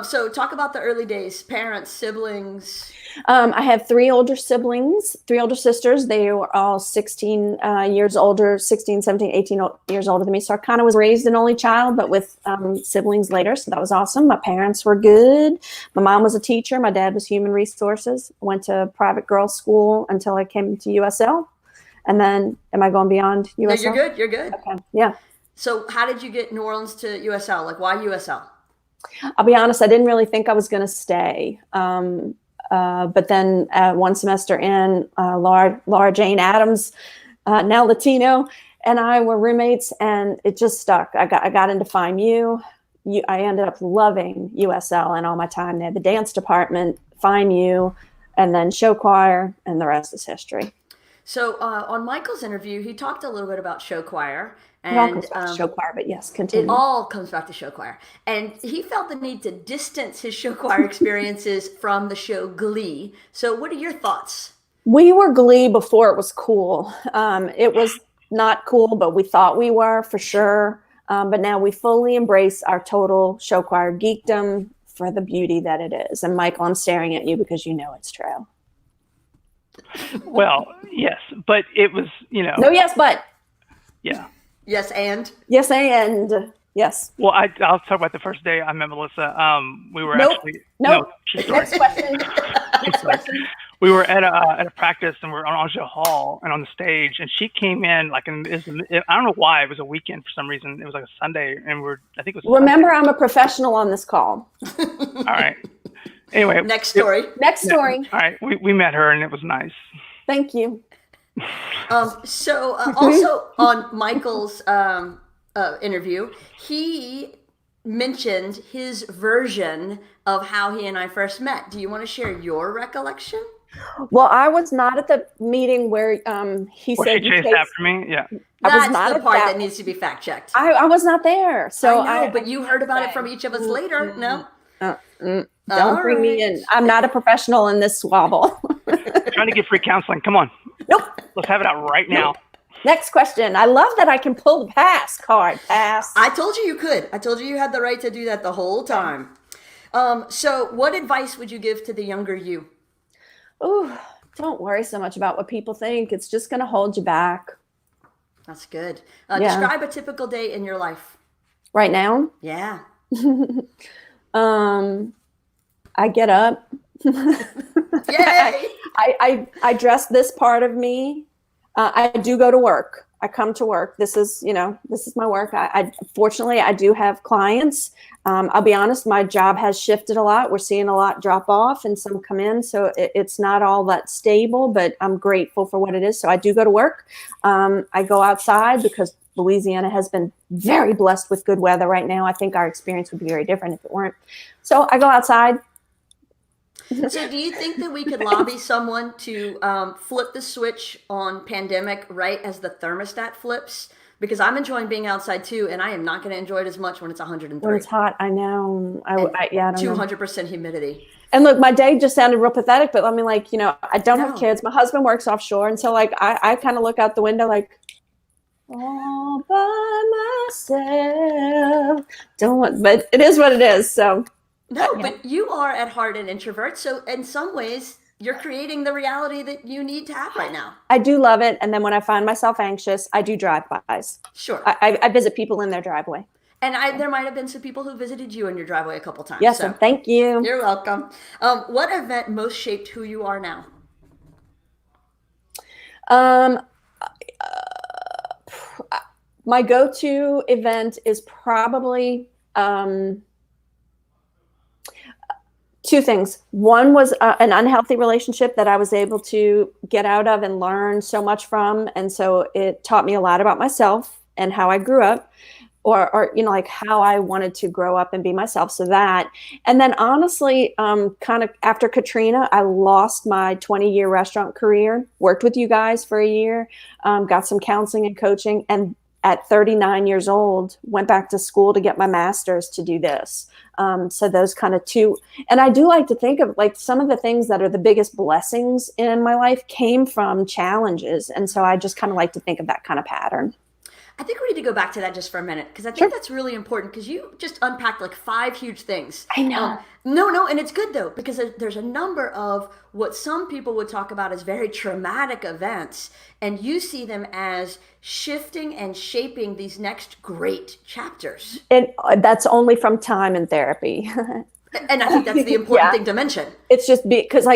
So talk about the early days, parents, siblings. I have three older sisters. They were all 16 years older, 16, 17, 18 years older than me. So I kind of was raised an only child, but with siblings later. So that was awesome. My parents were good. My mom was a teacher. My dad was human resources. I went to private girls' school until I came to USL. And then, am I going beyond USL? No, you're good. Okay. Yeah. So how did you get New Orleans to USL? Like, why USL? I'll be honest, I didn't really think I was going to stay. But then one semester in, Laura Jane Adams, now Latino, and I were roommates, and it just stuck. I got into FIMU. I ended up loving USL and all my time there. The dance department, FIMU, and then show choir, and the rest is history. So on Michael's interview, he talked a little bit about show choir. And, it all comes back to show choir, but yes, continue. It all comes back to show choir. And he felt the need to distance his show choir experiences from the show Glee. So what are your thoughts? We were Glee before it was cool. It was not cool, but we thought we were for sure. But now we fully embrace our total show choir geekdom for the beauty that it is. And Michael, I'm staring at you because you know it's true. Well, yes, but it was, No, yes, but. Yeah. Yes, and? Yes, and. Yes. Well, I'll talk about the first day I met Melissa. We were actually. Nope. No, Next question. Next question. We were at a practice, and we're on Angel Hall and on the stage, and she came in I don't know why, it was a weekend for some reason. It was like a Sunday, and I think it was. Remember, I'm a professional on this call. All right. Anyway. Next story. Next story. All right. We met her, and it was nice. Thank you. So also on Michael's interview, he mentioned his version of how he and I first met. Do you want to share your recollection? Well, I was not at the meeting where he said she chased after me. Yeah, that's the part that needs to be fact checked. I was not there, so I know, but you heard about it from each of us later. No, don't bring me in. I'm not a professional in this squabble. Trying to get free counseling. Come on. Nope. Let's have it out right now. Next question. I love that I can pull the pass card. Pass. I told you could. I told you had the right to do that the whole time. So what advice would you give to the younger you? Oh, don't worry so much about what people think. It's just going to hold you back. That's good. Describe a typical day in your life. Right now? Yeah. I get up. Yay! I dress this part of me. I do go to work. I come to work. This is my work. Fortunately, I do have clients. I'll be honest, my job has shifted a lot. We're seeing a lot drop off and some come in. So it's not all that stable, but I'm grateful for what it is. So I do go to work. I go outside because Louisiana has been very blessed with good weather right now. I think our experience would be very different if it weren't. So I go outside. So do you think that we could lobby someone to flip the switch on pandemic right as the thermostat flips? Because I'm enjoying being outside too, and I am not going to enjoy it as much when it's 103. When it's hot, I know. I don't 200% humidity. And look, my day just sounded real pathetic, but I mean, I don't have kids. My husband works offshore, and so I kind of look out the window all by myself. But it is what it is. So. No, but you are at heart an introvert. So in some ways, you're creating the reality that you need to have right now. I do love it. And then when I find myself anxious, I do drive-bys. Sure. I visit people in their driveway. And there might have been some people who visited you in your driveway a couple times. Yes, so thank you. You're welcome. What event most shaped who you are now? My go-to event is probably... two things. One was an unhealthy relationship that I was able to get out of and learn so much from. And so it taught me a lot about myself and how I grew up or how I wanted to grow up and be myself. So that, and then honestly, kind of after Katrina, I lost my 20-year restaurant career, worked with you guys for a year, got some counseling and coaching. And at 39 years old, went back to school to get my master's to do this. So those kind of two, and I do like to think of some of the things that are the biggest blessings in my life came from challenges. And so I just kind of like to think of that kind of pattern. I think we need to go back to that just for a minute, because I think that's really important, because you just unpacked 5 huge things. I know. No, and it's good though, because there's a number of what some people would talk about as very traumatic events, and you see them as shifting and shaping these next great chapters. That's only from time and therapy. And I think that's the important thing to mention. It's just because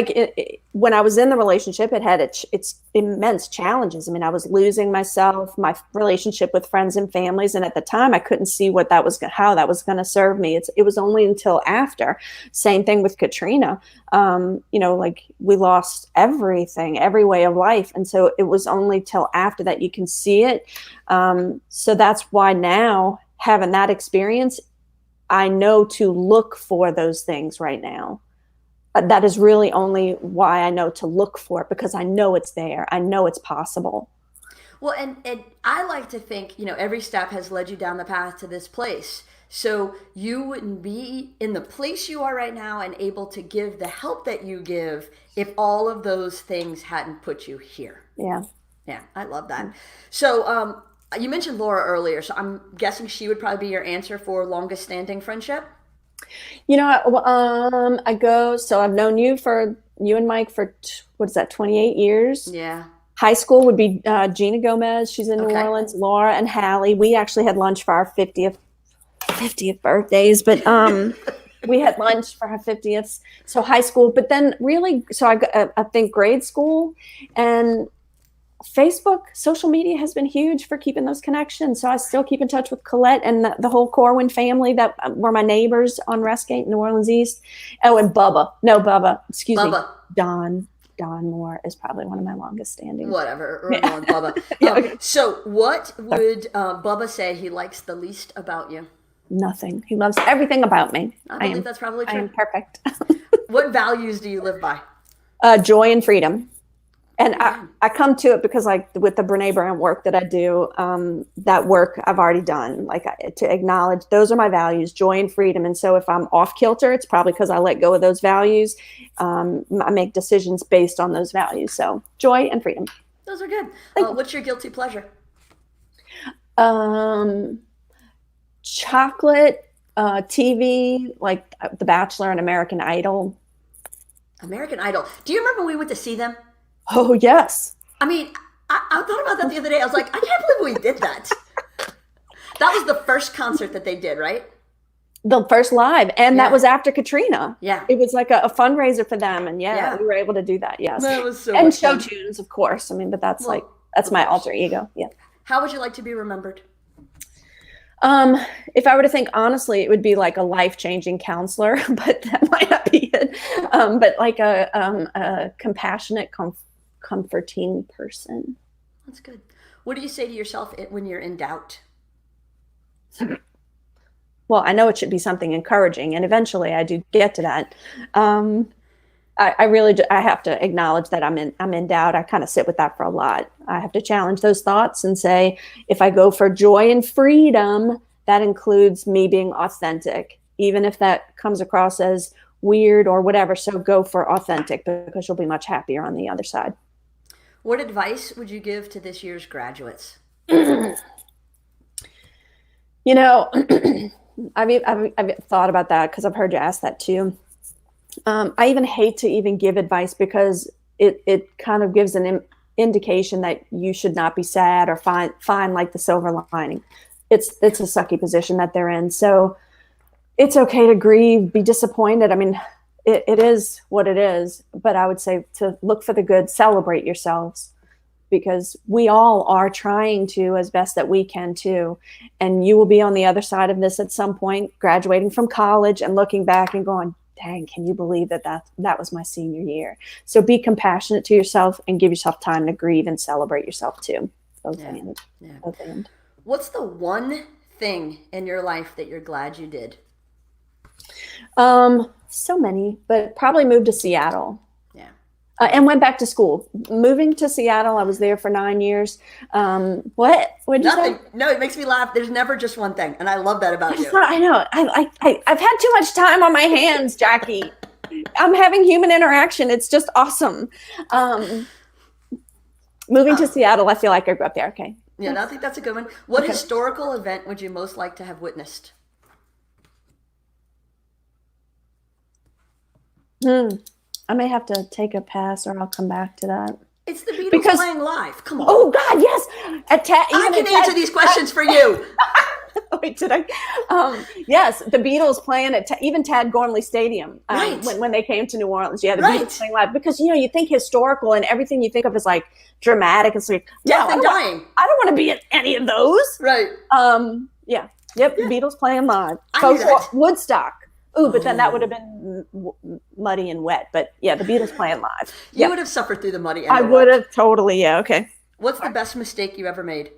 when I was in the relationship, it had its immense challenges. I mean, I was losing myself, my relationship with friends and families. And at the time I couldn't see how that was going to serve me. It was only until after. Same thing with Katrina. We lost everything, every way of life. And so it was only till after that you can see it. So that's why now, having that experience, I know to look for those things right now. That is really only why I know to look for it, because I know it's there. I know it's possible. Well, and I like to think, every step has led you down the path to this place. So you wouldn't be in the place you are right now and able to give the help that you give if all of those things hadn't put you here. Yeah. Yeah, I love that. So, you mentioned Laura earlier, so I'm guessing she would probably be your answer for longest standing friendship. I've known you and Mike for 28 years. Yeah. High school would be Gina Gomez. She's in New Orleans. Laura and Hallie. We actually had lunch for our 50th birthdays, but we had lunch for our 50th. So high school, but then I think grade school and Facebook, social media has been huge for keeping those connections. So I still keep in touch with Colette and the whole Corwin family that were my neighbors on Westgate, New Orleans East. Oh, and Bubba. Excuse me. Don Moore is probably one of my longest standing. Whatever. Bubba. So what would Bubba say he likes the least about you? Nothing. He loves everything about me. I believe that's probably true. I am perfect. What values do you live by? Joy and freedom. And I come to it because with the Brene Brown work that I do, that work I've already done, to acknowledge those are my values, joy and freedom. And so if I'm off kilter, it's probably because I let go of those values. I make decisions based on those values. So joy and freedom. Those are good. What's your guilty pleasure? Chocolate, TV, like The Bachelor and American Idol. American Idol. Do you remember we went to see them? Oh, yes. I mean, I thought about that the other day. I was like, I can't believe we did that. That was the first concert that they did, right? The first live. And that was after Katrina. Yeah. It was like a fundraiser for them. And we were able to do that. Yes. That was so and much show fun. tunes, of course. I mean, but that's my alter ego. Yeah. How would you like to be remembered? If I were to think honestly, it would be like a life-changing counselor, but that might not be it. But like a compassionate, comforting person. That's good. What do you say to yourself when you're in doubt? Well, I know it should be something encouraging, and eventually I do get to that. I have to acknowledge that I'm in doubt. I kind of sit with that for a lot. I have to challenge those thoughts and say, if I go for joy and freedom, that includes me being authentic, even if that comes across as weird or whatever. So go for authentic, because you'll be much happier on the other side. What advice would you give to this year's graduates? I've thought about that because I've heard you ask that too. I even hate to even give advice because it kind of gives an indication that you should not be sad or find like the silver lining. It's a sucky position that they're in. So it's okay to grieve, be disappointed. I mean, it is what it is, but I would say to look for the good, celebrate yourselves, because we all are trying to as best that we can too. And you will be on the other side of this at some point, graduating from college and looking back and going, dang, can you believe that was my senior year? So be compassionate to yourself and give yourself time to grieve and celebrate yourself too. Both ends. What's the one thing in your life that you're glad you did? So many, but probably moved to Seattle. Yeah. And went back to school. Moving to Seattle, I was there for 9 years. What? What'd you say? No, it makes me laugh. There's never just one thing, and I love that about you. I know. I've had too much time on my hands, Jackie. I'm having human interaction. It's just awesome. Moving to Seattle, I feel like I grew up there. Okay. Yeah, I think that's a good one. What historical event would you most like to have witnessed? I may have to take a pass, or I'll come back to that. It's the Beatles playing live. Come on. Oh God, yes. I can answer these questions for you. Wait, did I? Yes, the Beatles playing at even Tad Gormley Stadium Right. when they came to New Orleans. Yeah, the Right. Beatles playing live because you think historical and everything you think of is like dramatic and sweet. Death and dying. I don't want to be at any of those. Right. Yeah. Yep. Yeah. Beatles playing live. I knew that. Woodstock. Ooh, but then that would have been muddy and wet. But yeah, the Beatles playing live. You would have suffered through the muddy. And I would have totally. Yeah. Okay. What's the best mistake you ever made?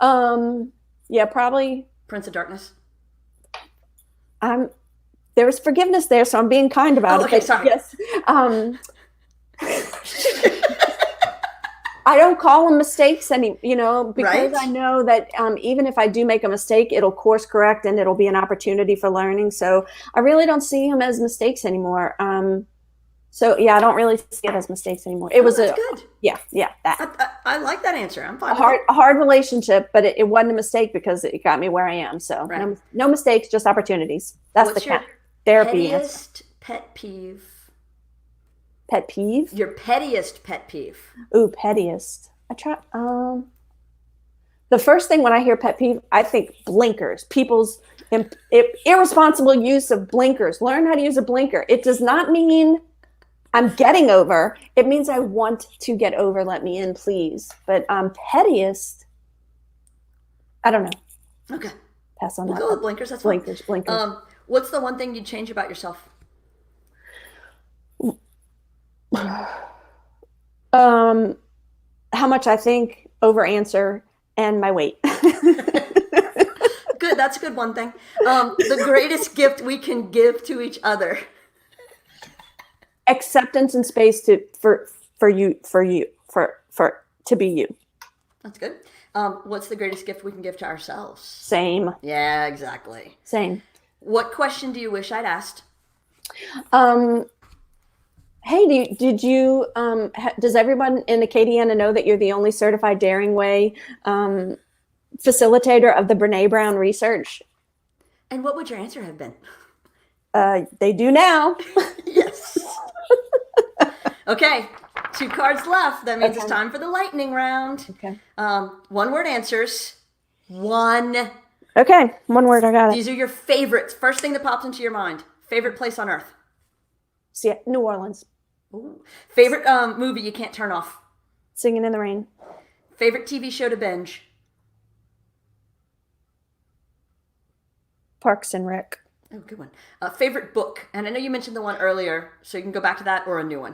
Yeah, probably Prince of Darkness. There was forgiveness there, so I'm being kind about it. Okay, sorry. Yes. I don't call them mistakes because Right. I know that even if I do make a mistake, it'll course correct and it'll be an opportunity for learning. So I really don't see them as mistakes anymore. So yeah, I don't really see it as mistakes anymore. It was that's good. That I like that answer. I'm fine. a hard relationship, but it wasn't a mistake because it got me where I am. So Right. no mistakes, just opportunities. That's What's the your therapy. pettiest pet peeve? Pet peeve? Your pettiest pet peeve. Ooh, pettiest. I try. The first thing when I hear pet peeve, I think blinkers. People's irresponsible use of blinkers. Learn how to use a blinker. It does not mean I'm getting over. It means I want to get over. Let me in, please. But pettiest, I don't know. Okay. Pass on We'll that. go with blinkers. That's fine. Blinkers. What's the one thing you'd change about yourself? How much I think, over answer, and my weight. Good. That's a good one thing. The greatest gift we can give to each other. Acceptance and space to be you. That's good. What's the greatest gift we can give to ourselves? Same. Yeah, exactly. Same. What question do you wish I'd asked? Hey, did you? Does everyone in Acadiana know that you're the only certified Daring Way facilitator of the Brene Brown research? And what would your answer have been? They do now. Yes. Okay, 2 cards left. That means it's time for the lightning round. Okay. 1-word answers. One. Okay, one word. I got it. These are your favorites. First thing that pops into your mind. Favorite place on earth. See, New Orleans. Ooh. Favorite movie you can't turn off. Singing in the Rain. Favorite TV show to binge. Parks and Rec. Oh, good one. Favorite book. And I know you mentioned the one earlier, so you can go back to that or a new one.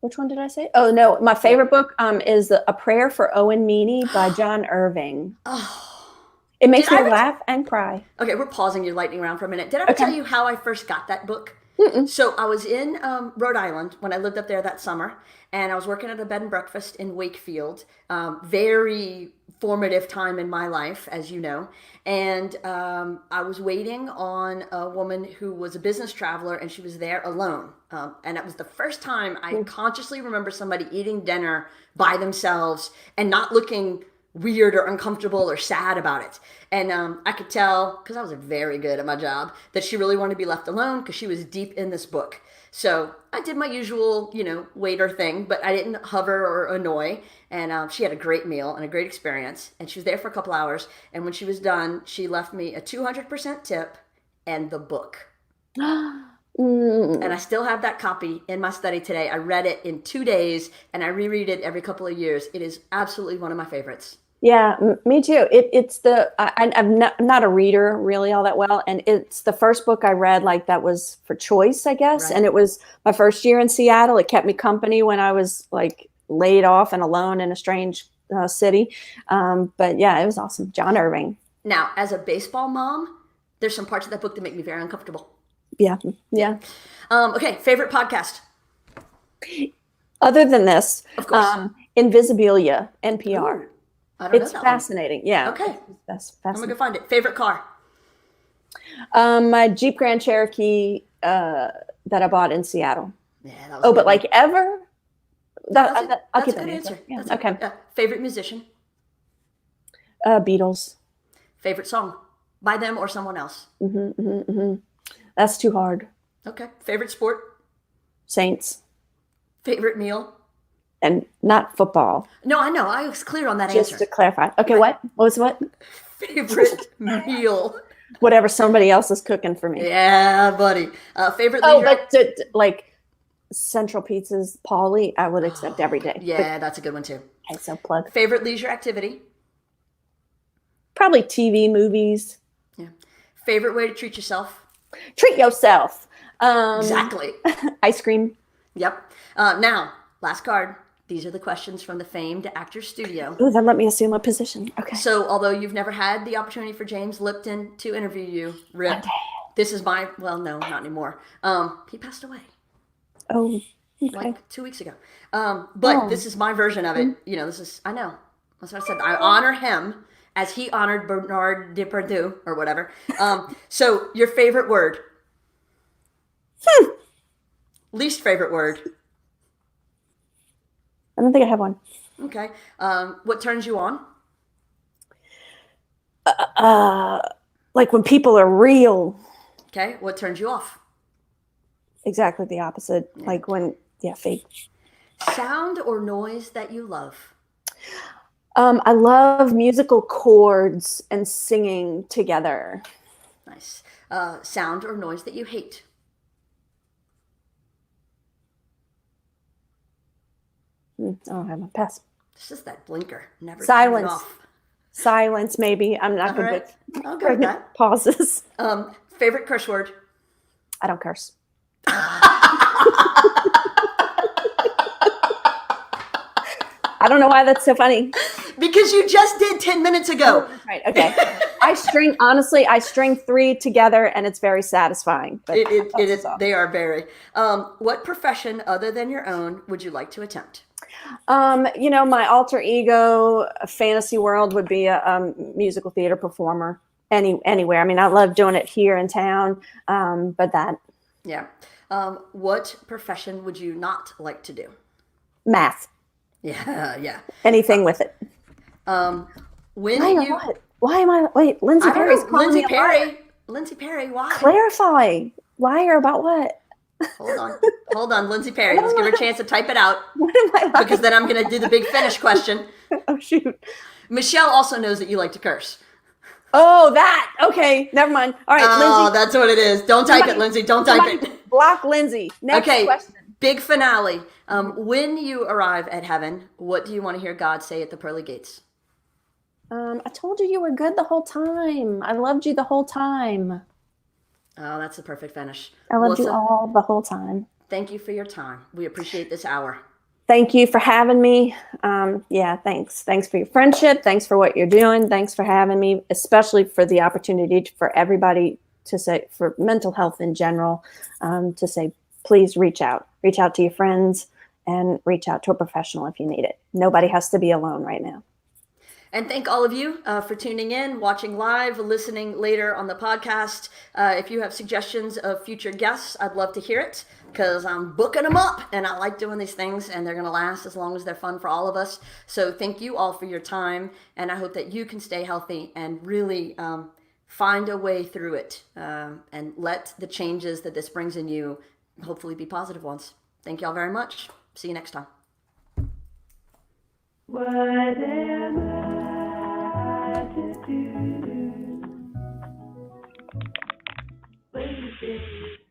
Which one did I say? Oh, no. My favorite book is A Prayer for Owen Meany by John Irving. Oh. It makes me laugh and cry. Okay, we're pausing your lightning round for a minute. Did I ever tell you how I first got that book? Mm-mm. So I was in Rhode Island when I lived up there that summer, and I was working at a bed and breakfast in Wakefield. Very formative time in my life, as you know. And I was waiting on a woman who was a business traveler, and she was there alone. And that was the first time I consciously remember somebody eating dinner by themselves and not looking weird or uncomfortable or sad about it. And I could tell, because I was very good at my job, that she really wanted to be left alone because she was deep in this book. So I did my usual, waiter thing, but I didn't hover or annoy. And she had a great meal and a great experience. And she was there for a couple hours. And when she was done, she left me a 200% tip and the book. And I still have that copy in my study today. I read it in 2 days and I reread it every couple of years. It is absolutely one of my favorites. Yeah, me too. I'm not a reader really all that well. And it's the first book I read that was for choice, I guess. Right. And it was my first year in Seattle. It kept me company when I was laid off and alone in a strange city. But yeah, it was awesome. John Irving. Now, as a baseball mom, there's some parts of that book that make me very uncomfortable. Yeah. Yeah. Okay. Favorite podcast? Other than this, Of course. Invisibilia, NPR. Ooh, I don't know It's that fascinating. one. Yeah. Okay. That's I'm fascinating. going to go find it. Favorite car? My Jeep Grand Cherokee that I bought in Seattle. Yeah, that was a But good one. ever? I'll That's keep a that good answer. answer. Yeah. That's Okay. Favorite musician? Beatles. Favorite song? By them or someone else? That's too hard. Okay. Favorite sport? Saints. Favorite meal? And not football. No, I know. I was clear on that Just answer. to clarify. Okay, what? What was what? Favorite meal? Whatever somebody else is cooking for me. Yeah, buddy. Favorite Oh, leisure? but like Central Pizza's Pauly, I would accept every day. Yeah, that's a good one too. Okay, so plug. Favorite leisure activity? Probably TV, movies. Yeah. Favorite way to treat yourself? Treat yourself. Exactly. Ice cream. Yep. Now, last card. These are the questions from the famed Actors Studio. Ooh, then let me assume a position. Okay. So, although you've never had the opportunity for James Lipton to interview you, Rip, this is my, well, no, not anymore. He passed away. Oh, okay. Like 2 weeks ago. But this is my version of it. You know, this is, I know. That's what I said. I honor him as he honored Bernard Depardieu or whatever. So, your favorite word? Least favorite word? I don't think I have one. Okay. What turns you on? Like when people are real. Okay. What turns you off? Exactly the opposite. Yeah. Like when, fake. Sound or noise that you love? I love musical chords and singing together. Nice. Sound or noise that you hate? I don't have a pass. It's just that blinker. Never Silence. turn it off. Silence, maybe. I'm not good with I'll go with that. Pauses. Favorite curse word? I don't curse. I don't know why that's so funny. Because you just did 10 minutes ago. Oh, right. Okay. I string 3 together and it's very satisfying. But it is. They are very. What profession other than your own would you like to attempt? My alter ego fantasy world would be a musical theater performer anywhere. I mean, I love doing it here in town. But that. Yeah. What profession would you not like to do? Math. Yeah. Anything with it. Why am I? Wait, Lindsay Perry's calling me a liar. Lindsay Perry, why? Clarify. Liar about what? Hold on, Lindsay Perry. Let's give her a chance to type it out. What am I lying? Because then I'm going to do the big finish question. Oh, shoot. Michelle also knows that you like to curse. Oh, that. Okay, never mind. All right, Lindsay. Oh, that's what it is. Don't type it, Lindsay. Don't type it. Block Lindsay. Next question. Big finale. When you arrive at heaven, what do you want to hear God say at the pearly gates? I told you were good the whole time. I loved you the whole time. Oh, that's the perfect finish. I loved you all the whole time. Thank you for your time. We appreciate this hour. Thank you for having me. Thanks. Thanks for your friendship. Thanks for what you're doing. Thanks for having me, especially for the opportunity for everybody to say, for mental health in general, to say, please reach out. Reach out to your friends and reach out to a professional if you need it. Nobody has to be alone right now. And thank all of you for tuning in, watching live, listening later on the podcast. If you have suggestions of future guests, I'd love to hear it because I'm booking them up and I like doing these things and they're going to last as long as they're fun for all of us. So thank you all for your time and I hope that you can stay healthy and really find a way through it and let the changes that this brings in you hopefully be positive ones. Thank you all very much. See you next time. What am I to do? Wait a minute.